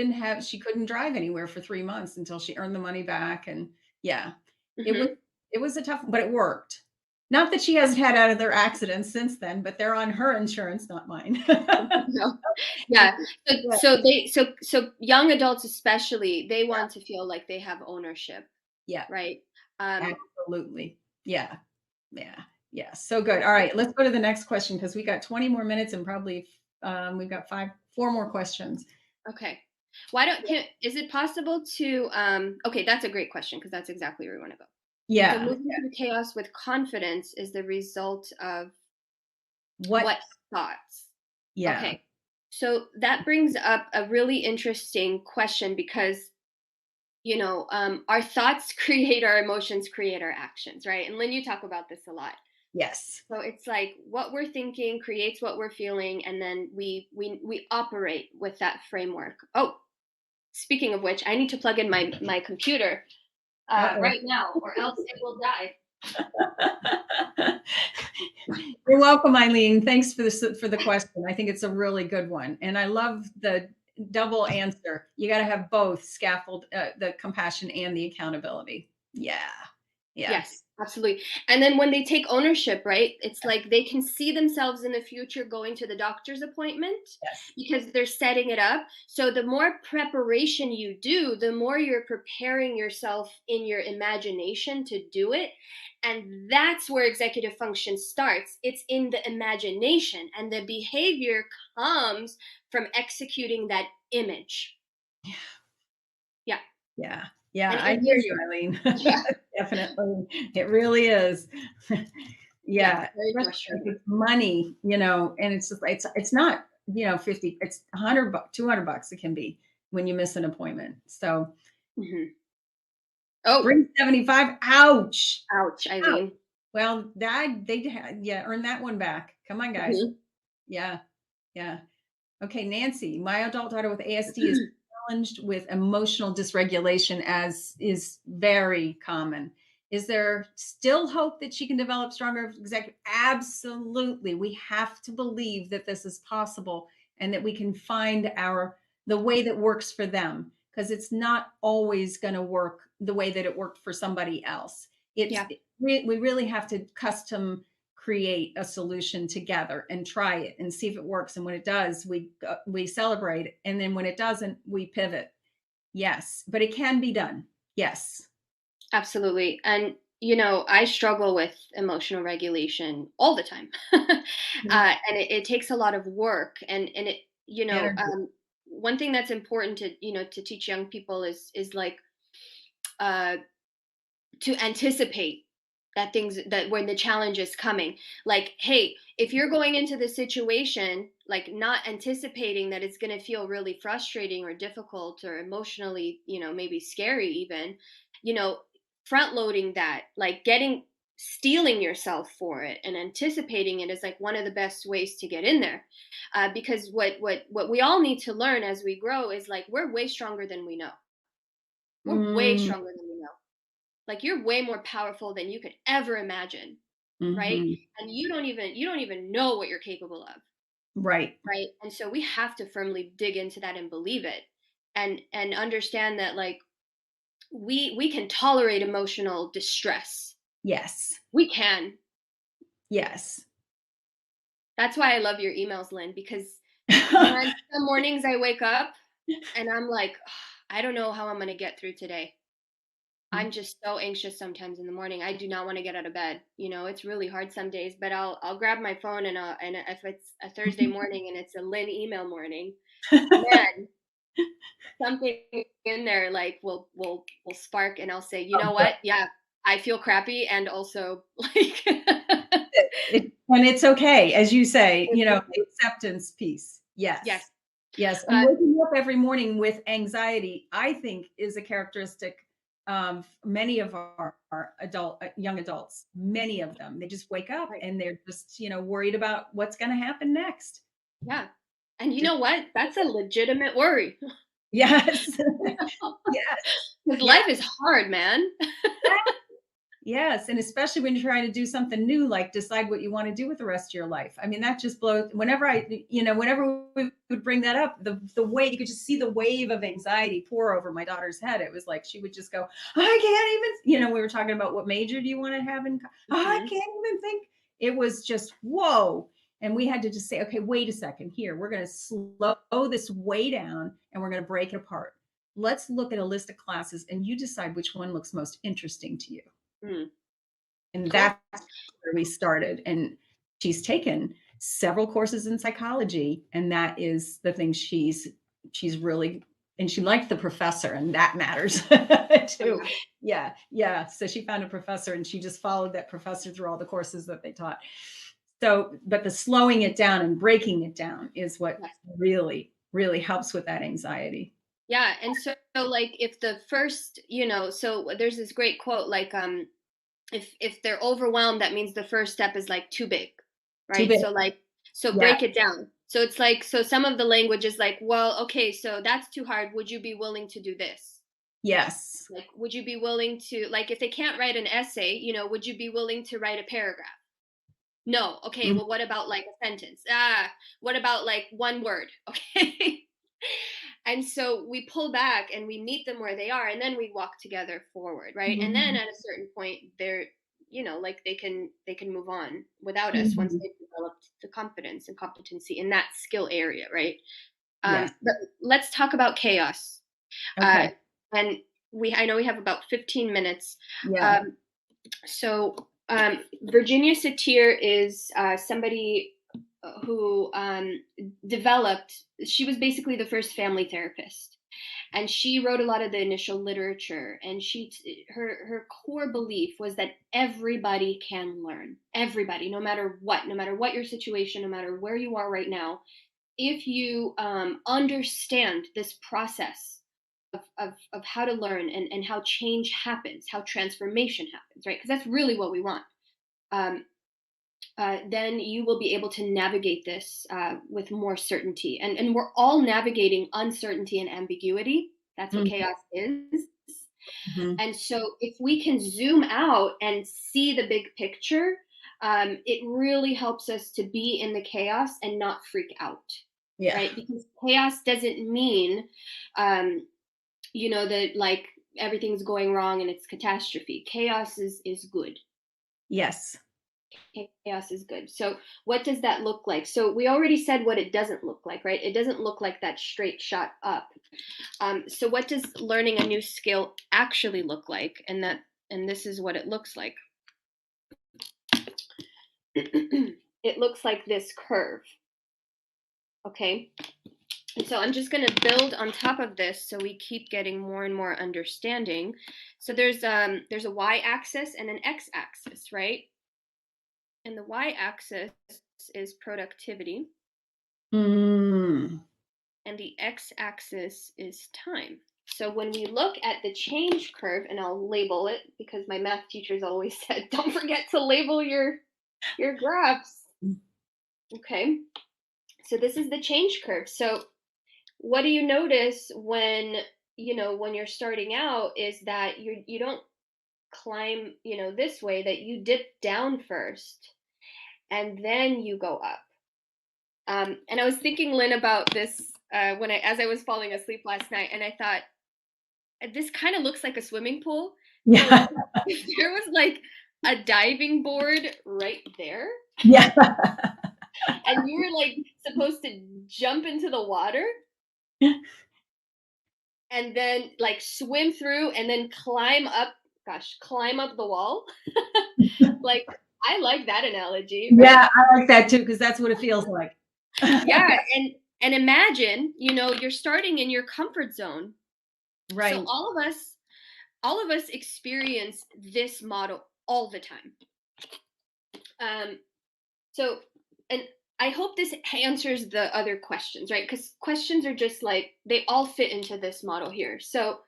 couldn't drive anywhere for 3 months until she earned the money back. And yeah, it was, Hmm. it was a tough, but it worked. Not that she hasn't had other accidents since then, but they're on her insurance, not mine. No. Yeah. So, Yeah, so young adults especially, they yeah, want to feel like they have ownership, yeah, right? Um, absolutely. Yeah, yeah, yeah. So good. All right, let's go to the next question because we got 20 more minutes and probably we've got four more questions. okay. Is it possible to, okay, that's a great question because that's exactly where we want to go. So Yeah, moving through chaos with confidence is the result of what? what thoughts? Yeah, Okay. So that brings up a really interesting question because, our thoughts create our emotions, create our actions, right? And Lynn, you talk about this a lot. yes. So it's like what we're thinking creates what we're feeling, and then we operate with that framework. Oh, speaking of which, I need to plug in my computer Uh-oh. right now, or else it will die. You're welcome, Eileen. Thanks for the question. I think it's a really good one, and I love the double answer. You got to have both scaffold, the compassion and the accountability. Yeah, yeah, Yes, absolutely. And then when they take ownership, right? It's like they can see themselves in the future going to the doctor's appointment yes, because they're setting it up. So the more preparation you do, the more you're preparing yourself in your imagination to do it. And that's where executive function starts. It's in the imagination, and the behavior comes from executing that image. Yeah. yeah, yeah. And I it hear is, you, Eileen. yeah, Definitely, it really is. yeah, it's Yeah, very especially if frustrating. it's money, and it's just it's not 50, it's 100 bucks, $200 it can be when you miss an appointment. So Hmm. Oh, 375. Ouch. ouch, Ouch. Eileen. Well, yeah, earn that one back. Come on, guys. Mhm. Yeah, yeah. Okay, Nancy, my adult daughter with ASD is challenged with emotional dysregulation, as is very common. Is there still hope that she can develop stronger executive? Absolutely. We have to believe that this is possible and that we can find the way that works for them, because it's not always going to work the way that it worked for somebody else. Yeah, We really have to custom create a solution together and try it and see if it works. And when it does, we celebrate it. And then when it doesn't, we pivot. Yes, but it can be done. Yes. absolutely. And I struggle with emotional regulation all the time, Mhm. and it takes a lot of work. And it, Energy. one thing that's important to teach young people is like uh, to anticipate that when the challenge is coming, like, hey, if you're going into the situation like not anticipating that it's going to feel really frustrating or difficult or emotionally maybe scary even, you know front loading that, like getting stealing yourself for it and anticipating it is like one of the best ways to get in there, because what we all need to learn as we grow is like we're way stronger than we know. We're way Mm, stronger than we know. Like you're way more powerful than you could ever imagine, right? mhm. And you don't even know what you're capable of, Right. right? And so we have to firmly dig into that and believe it, and understand that like we can tolerate emotional distress. Yes. We can. Yes. That's why I love your emails, Lynn, because man, some mornings I wake up and I'm like, "Ugh, I don't know how I'm going to get through today. I'm just so anxious sometimes in the morning. I do not want to get out of bed. It's really hard some days, but I'll grab my phone, and if it's a Thursday morning and it's a Lynn email morning, man, something in there like will spark, and I'll say, you Oh, know good. what? Yeah, I feel crappy, and also like, And it's okay, as you say, it's the okay. acceptance piece. Yes. Yes. Yes. And Uh, waking up every morning with anxiety, I think, is a characteristic of many of our young adults. Many of them, they just wake up right. and they're just, worried about what's going to happen next. Yeah. And you Just, know what? That's a legitimate worry. yes. Yes. Because Yes. life is hard, man. Yes, and especially when you're trying to do something new, like decide what you want to do with the rest of your life. I mean, that just blows. Whenever we would bring that up, the way you could just see the wave of anxiety pour over my daughter's head. It was like she would just go, "I can't even." We were talking about what major do you want to have in? I Hmm. can't even think. It was just whoa, and we had to just say, "Okay, wait a second. Here, we're going to slow this way down, and we're going to break it apart. Let's look at a list of classes, and you decide which one looks most interesting to you." Mm, And cool. that's where we started. And she's taken several courses in psychology, and that is the thing she's really, and she liked the professor, and that matters Oh, too. yeah. Yeah. So she found a professor, and she just followed that professor through all the courses that they taught. So, but the slowing it down and breaking it down is what Yes. really, really helps with that anxiety. Yeah. And so like if the first, so there's this great quote, like, if they're overwhelmed, that means the first step is like too big, Too right? big. So Yeah. break it down. So it's like, so some of the language is like, well, okay, so that's too hard. Would you be willing to do this? Yes. Like, would you be willing to, like, if they can't write an essay, would you be willing to write a paragraph? No. Okay. Mhm. Well, what about like a sentence? Ah, what about like one word? Okay. And so we pull back and we meet them where they are, and then we walk together forward, right? And then Mhm. at a certain point, they're, like they can move on without us once Mhm. they've developed the confidence and competency in that skill area, right? Yes. But let's talk about chaos. Uh, Okay. and I know we have about 15 minutes. Yeah. Um, so Virginia Satir is somebody who developed. She was basically the first family therapist, and she wrote a lot of the initial literature. And her core belief was that everybody can learn. Everybody, no matter what your situation, no matter where you are right now, if you understand this process of how to learn and how change happens, how transformation happens, right? Because that's really what we want. Um, then you will be able to navigate this with more certainty. And we're all navigating uncertainty and ambiguity. That's what Mhm. chaos is. Mhm. And so if we can zoom out and see the big picture, it really helps us to be in the chaos and not freak out, Yeah. right? Because chaos doesn't mean, um, that like everything's going wrong and it's catastrophe. Chaos is good. Yes. Chaos is good. So what does that look like? So we already said what it doesn't look like, right? It doesn't look like that straight shot up. So what does learning a new skill actually look like? And this is what it looks like. It looks like this curve. Okay. And so I'm just going to build on top of this so we keep getting more and more understanding. So there's a y-axis and an x-axis, right? And the y-axis is productivity, Mm. and the x-axis is time. So when we look at the change curve, and I'll label it because my math teachers always said, don't forget to label your graphs. Okay. So this is the change curve. So what do you notice when you're starting out is that you don't climb, this way, that you dip down first and then you go up. And I was thinking, Lynn, about this as I was falling asleep last night, and I thought, this kind of looks like a swimming pool. So Yeah. if there was like a diving board right there, Yeah. and you were like supposed to jump into the water and then like swim through and then climb up the wall. Like, I like that analogy, right? Yeah, I like that too because that's what it feels like. Yeah, and imagine, you're starting in your comfort zone. So Right. all of us experience this model all the time. Um, so, and I hope this answers the other questions, right? Because questions are just like, they all fit into this model here. So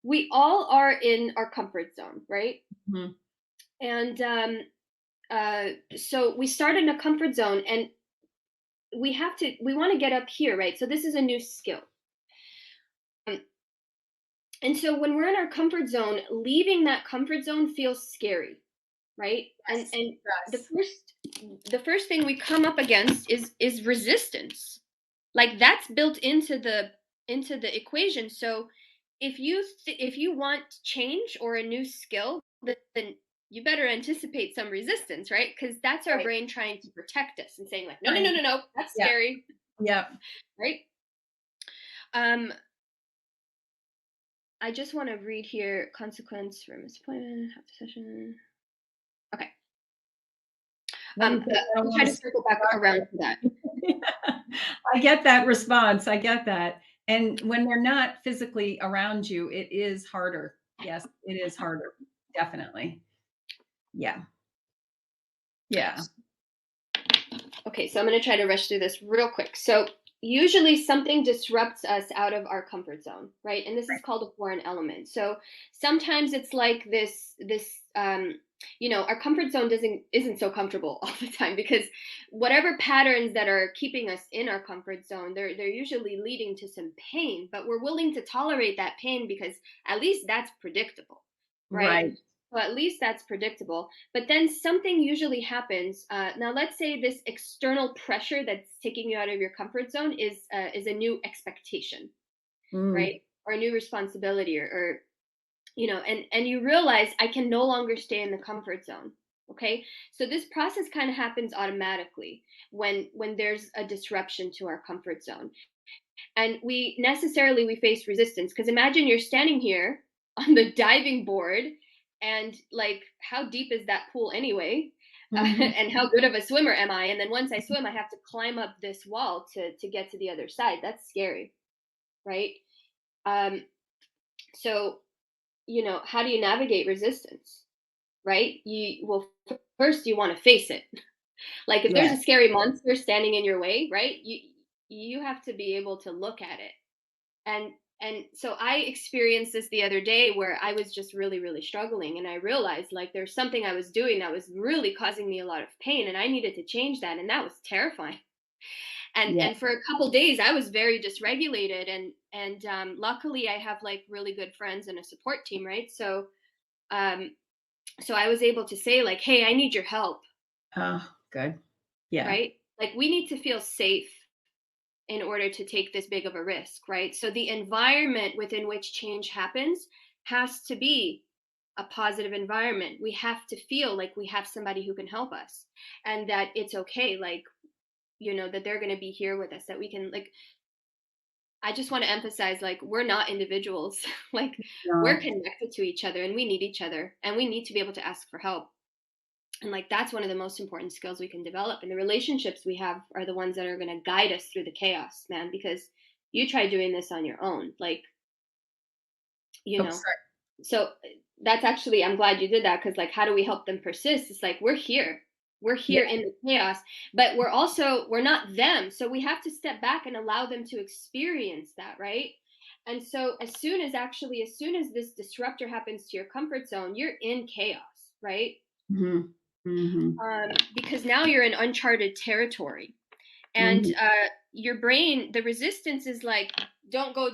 we all are in our comfort zone, right? Mhm. And so we start in a comfort zone, and we want to get up here, right? So this is a new skill. Um, and so when we're in our comfort zone, leaving that comfort zone feels scary. right? And Yes. the Yes. first thing we come up against is resistance. Like that's built into the equation. So if you want change or a new skill, then you better anticipate some resistance, right? Because that's our Right. brain trying to protect us and saying like, no, no, no, Right. no, no, that's Yeah. scary, Yeah. right? Um, I just want to read here consequence for misappointment, half the session. Okay. What do you think? I don't I'll want try to to see circle back around to that. I get that response. I get that. And when they're not physically around you, it is harder. Yes, it is harder. Definitely. Yeah. Yeah. Okay, so I'm going to try to rush through this real quick. So, usually something disrupts us out of our comfort zone, right? And this is called a foreign element. So, sometimes it's like our comfort zone isn't so comfortable all the time because whatever patterns that are keeping us in our comfort zone, they're usually leading to some pain, but we're willing to tolerate that pain because at least that's predictable, right? Right. So at least that's predictable. But then something usually happens. Now, let's say this external pressure that's taking you out of your comfort zone is a new expectation, Mm. right? Or a new responsibility, or and you realize I can no longer stay in the comfort zone. Okay, so this process kind of happens automatically when there's a disruption to our comfort zone, and we face resistance because imagine you're standing here on the diving board and like how deep is that pool anyway, Mhm. and how good of a swimmer am I, and then once I swim I have to climb up this wall to get to the other side. That's scary, right? So how do you navigate resistance, right? First you want to face it. Like if there's a Yes. scary monster standing in your way, right, you have to be able to look at it. And so I experienced this the other day where I was just really really struggling, and I realized like there's something I was doing that was really causing me a lot of pain, and I needed to change that, and that was terrifying. Yeah. And for a couple days I was very dysregulated, and luckily I have like really good friends and a support team, right? Um so I was able to say like, hey, I need your help, Oh, good. Yeah. right? Like we need to feel safe in order to take this big of a risk, right? So the environment within which change happens has to be a positive environment. We have to feel like we have somebody who can help us, and that it's okay, like, that they're going to be here with us, that we can, like, I just want to emphasize, like, we're not individuals. Like, we're No. connected to each other and we need each other and we need to be able to ask for help. And like that's one of the most important skills we can develop, and the relationships we have are the ones that are going to guide us through the chaos, man, because you try doing this on your own, like, you Oh, know sorry. so that's actually, I'm glad you did that, because like how do we help them persist? It's like we're Yeah. here in the chaos, but we're not them, so we have to step back and allow them to experience that, right? And so as soon as this disruptor happens to your comfort zone, you're in chaos, right? Mhm. Mhm. Because now you're in uncharted territory, and Mhm. your brain, the resistance is like, don't go,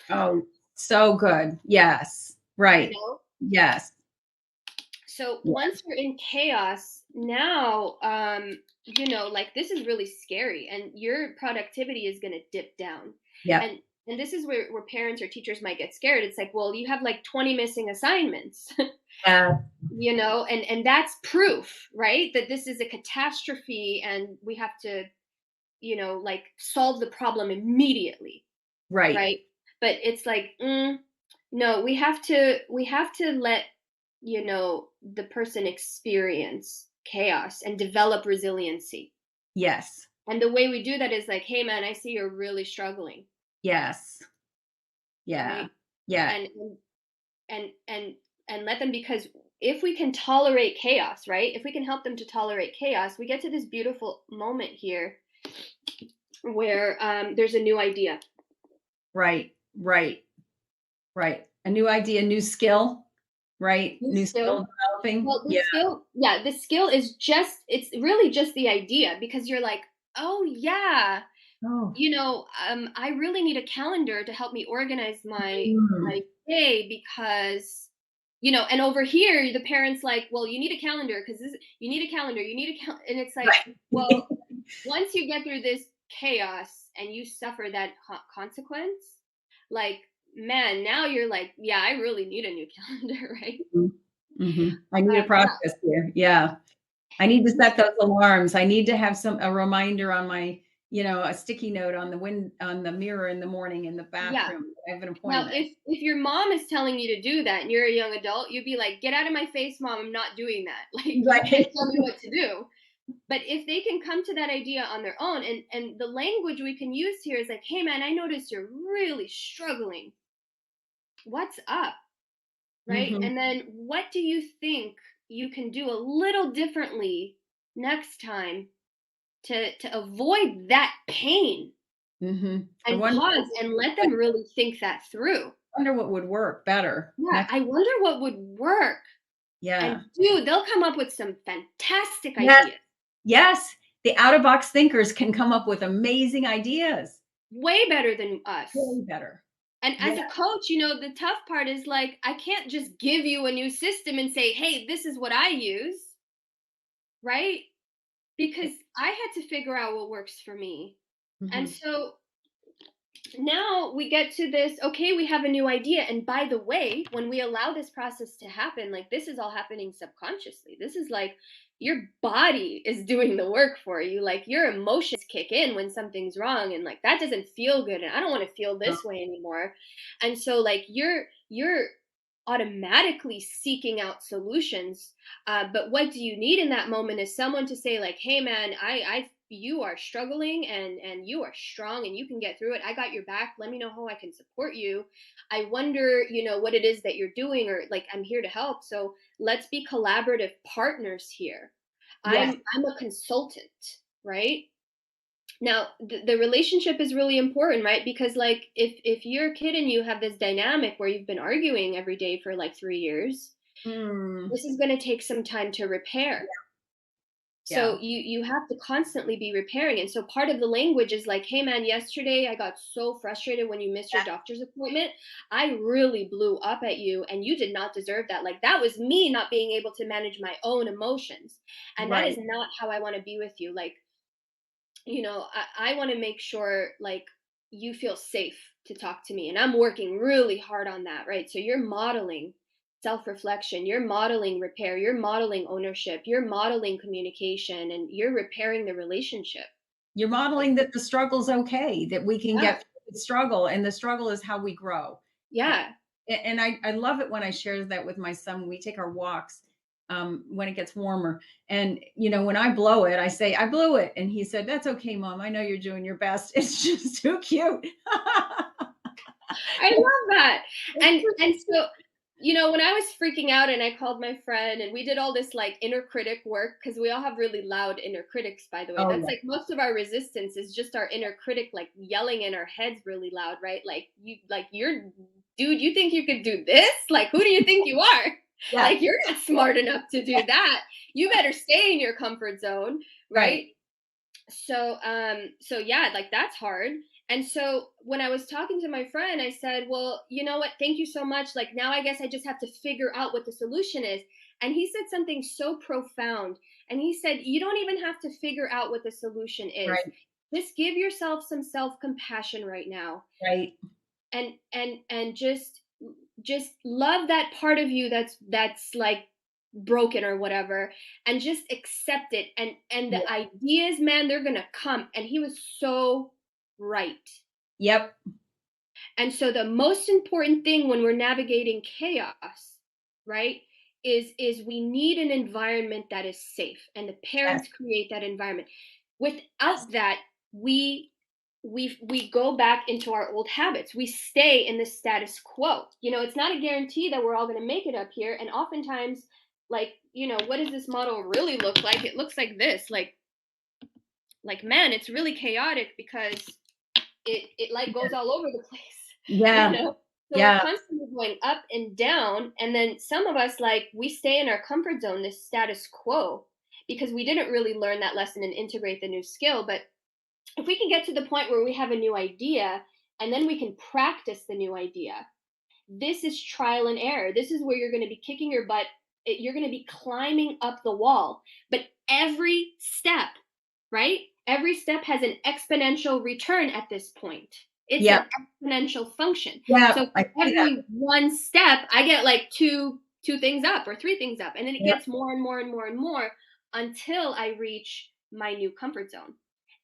Oh, so good. Yes. you Right. know. Yes. So Yeah. once you're in chaos, now like this is really scary, and your productivity is going to dip down. Yep. And this is where parents or teachers might get scared. It's like, well, you have like 20 missing assignments. Yeah. And that's proof, right, that this is a catastrophe and we have to like solve the problem immediately, Right. right? But it's like, no, we have to let the person experience chaos and develop resiliency. Yes. And the way we do that is like, hey man, I see you're really struggling, Yes. Yeah. right? Yeah. And and and and let them, because if we can tolerate chaos, right, if we can help them to tolerate chaos, we get to this beautiful moment here where there's a new idea. Right. Right. Right. A new idea, new skill, right? New New skill skill. developing. Well, Yeah. the skill is just, it's really just the idea, because you're like, oh yeah, Oh. I really need a calendar to help me organize my Mm. day, because and over here the parents like, well, you need a calendar because you need a calendar, you need a and it's like, Right. well, once you get through this chaos and you suffer that consequence, like, man, now you're like, yeah, I really need a new calendar, right? I need a Yeah. process here. Yeah. I need to set those alarms. I need to have a reminder on my, a sticky note on the mirror in the morning in the Yeah. bathroom. I have an Now, appointment. if your mom is telling you to do that and you're a young adult, you'd be like, "Get out of my face, mom, I'm not doing that." Like, you can't Right. tell me what to do. But if they can come to that idea on their own, and the language we can use here is like, "Hey man, I noticed you're really struggling. What's up?" Right? Mhm. And then what do you think you can do a little differently next time to avoid that pain, Mhm. I and wonder pause and let them really think that through. what would work better Yeah, next. I wonder what would work. Yeah. And dude, they'll come up with some fantastic Yes. ideas. Yes. The out of box thinkers can come up with amazing ideas. Way better than us. Way better. And Yeah. as a coach, the tough part is like, I can't just give you a new system and say, hey, this is what I use, right? Because I had to figure out what works for me. And Mhm. so now we get to this, okay, we have a new idea. And by the way, when we allow this process to happen, like, this is all happening subconsciously. This is like your body is doing the work for you. Like, your emotions kick in when something's wrong, and like, that doesn't feel good and I don't want to feel Uh, this way anymore. And so like, you're automatically seeking out solutions. But what do you need in that moment is someone to say like, hey man, I you are struggling, and you are strong and you can get through it. I got your back. Let me know how I can support you. I wonder, what it is that you're doing, or like, I'm here to help. So let's be collaborative partners here. Yes. I'm a consultant, right? Now the relationship is really important, right? Because like, if you're a kid and you have this dynamic where you've been arguing every day for like 3 years, Mm. this is going to take some time to repair. Yeah. So you have to constantly be repairing. And so part of the language is like, hey man, yesterday I got so frustrated when you missed your doctor's appointment. I really blew up at you and you did not deserve that. Like, that was me not being able to manage my own emotions. And that is Right. not how I want to be with you. Like, I want to make sure like you feel safe to talk to me. And I'm working really hard on that, right? So you're modeling self-reflection, you're modeling repair, you're modeling ownership, you're modeling communication, and you're repairing the relationship. You're modeling that the struggle's okay, that we can Yeah. get through the struggle, and the struggle is how we grow. A Yeah. and I love it when I share that with my son when we take our walks, when it gets warmer, and, when I blow it, I say, "I blew it," and he said, "That's okay, mom, I know you're doing your best." It's just too cute. I love that. And so, when I was freaking out and I called my friend and we did all this like inner critic work, because we all have really loud inner critics, by the way. Oh, That's yeah. like most of our resistance is just our inner critic like yelling in our heads really loud, right? Like, you're dude, you think you could do this? Like, who do you think you are? Yeah, Like, you're not smart enough to do that. You better stay in your comfort zone, right. right? So yeah, like, that's hard. And so when I was talking to my friend, I said, well, you know what, thank you so much, like, now I guess I just have to figure out what the solution is. And he said something so profound, and he said, you don't even have to figure out what the solution is. Right, Just give yourself some self-compassion right now, right. and just love that part of you that's like broken or whatever, and just accept it, and Yeah. the ideas, man, they're gonna come. And he was so right. Yep. And so the most important thing when we're navigating chaos, right, is we need an environment that is safe, and the Yes, parents create that environment. yes. Without that, we go back into our old habits. We stay in the status quo. It's not a guarantee that we're all going to make it up here. And oftentimes, like, what does this model really look like? It looks like this. Like, man, it's really chaotic because it like goes all over the place. you Yeah, know so we're yeah. constantly going up and down, and then some of us, like, we stay in our comfort zone, this status quo, because we didn't really learn that lesson and integrate the new skill. But if we can get to the point where we have a new idea, and then we can practice the new idea, This is trial and error. This is where you're going to be kicking your butt. You're going to be climbing up the wall. But every step, right? Every step has an exponential return at this point. It's Yeah. an exponential function. Yeah. So for every one step, I get like two things up or three things up. And then it gets more and more and more and more until I reach my new comfort zone.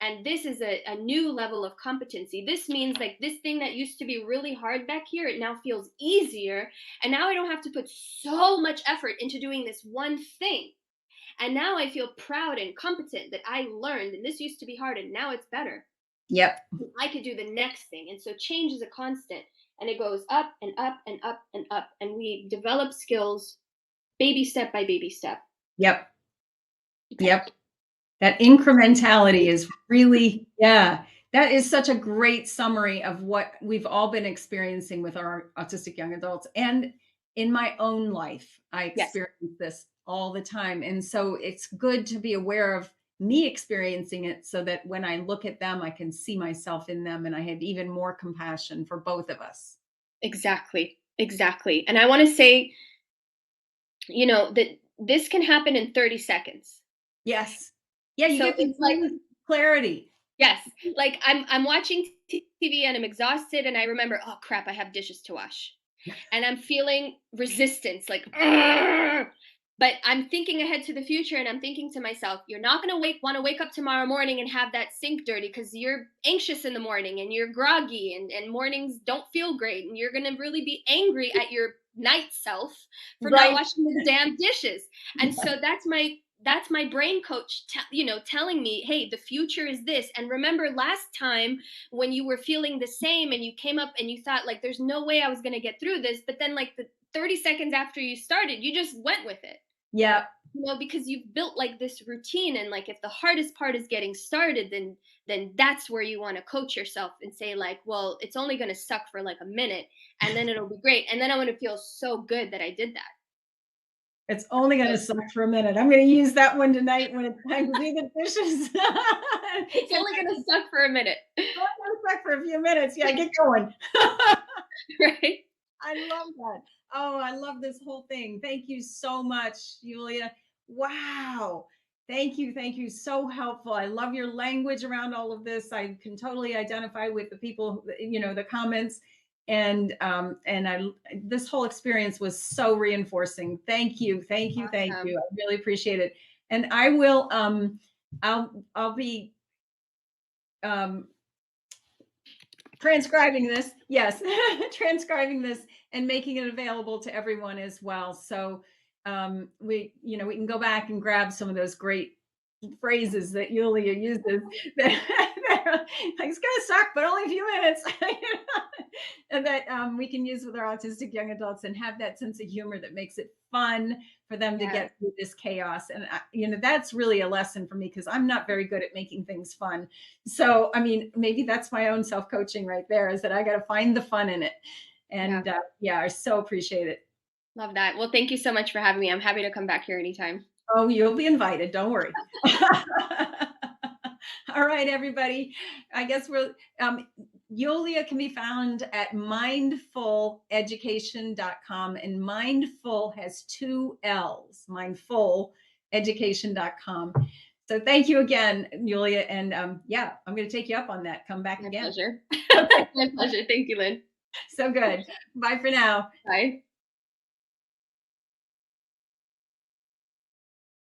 And this is a new level of competency. This means like this thing that used to be really hard back here, it now feels easier. And now I don't have to put so much effort into doing this one thing. And now I feel proud and competent that I learned, and this used to be hard, and now it's better. Yep. I could do the next thing. And so change is a constant, and it goes up and up and up and up. And we develop skills baby step by baby step. Yep. Yep. That incrementality is really, that is such a great summary of what we've all been experiencing with our autistic young adults. And in my own life, I experience this all the time. And so it's good to be aware of me experiencing it so that when I look at them, I can see myself in them, and I have even more compassion for both of us. Exactly. Exactly. And I want to say, you know, that this can happen in 30 seconds. Yes. Yeah, you So get it's like clarity. Yes. Like I'm watching TV and I'm exhausted and I remember, oh crap, I have dishes to wash. And I'm feeling resistance, like, "Argh!" But I'm thinking ahead to the future and I'm thinking to myself, you're not going to want to wake up tomorrow morning and have that sink dirty because you're anxious in the morning and you're groggy and mornings don't feel great. And you're going to really be angry at your night self for not washing the damn dishes. And so that's my brain coach, telling me, hey, the future is this. And remember last time when you were feeling the same and you came up and you thought like, there's no way I was going to get through this. But then like the 30 seconds after you started, you just went with it. Yeah. Because you've built like this routine. And like, if the hardest part is getting started, then that's where you want to coach yourself and say like, well, it's only going to suck for like a minute and then it'll be great. And then I'm going to feel so good that I did that. It's only going to suck for a minute. I'm going to use that one tonight when it's time to do the dishes. It's only going to suck for a minute. It's only going to suck for a few minutes. Yeah, get going. Right. I love that. Oh, I love this whole thing. Thank you so much, Yulia. Wow. Thank you. Thank you. So helpful. I love your language around all of this. I can totally identify with the people, the comments. And this whole experience was so reinforcing. Thank you. Thank you. Thank you. I really appreciate it. And I will, I'll be, transcribing this. Yes. Transcribing this and making it available to everyone as well. So, we can go back and grab some of those great phrases that Yulia uses that it's gonna suck, but only a few minutes, and that we can use with our autistic young adults and have that sense of humor that makes it fun for them to get through this chaos. And that's really a lesson for me because I'm not very good at making things fun. So I mean, maybe that's my own self-coaching right there, is that I got to find the fun in it. And I so appreciate it. Love that. Well, thank you so much for having me. I'm happy to come back here anytime. Oh, you'll be invited. Don't worry. All right, everybody. I guess Yulia can be found at mindfuleducation.com, and mindful has 2 L's, mindfuleducation.com. So thank you again, Yulia. And I'm going to take you up on that. Come back again. Pleasure. My pleasure. Thank you, Lynn. So good. Bye for now. Bye.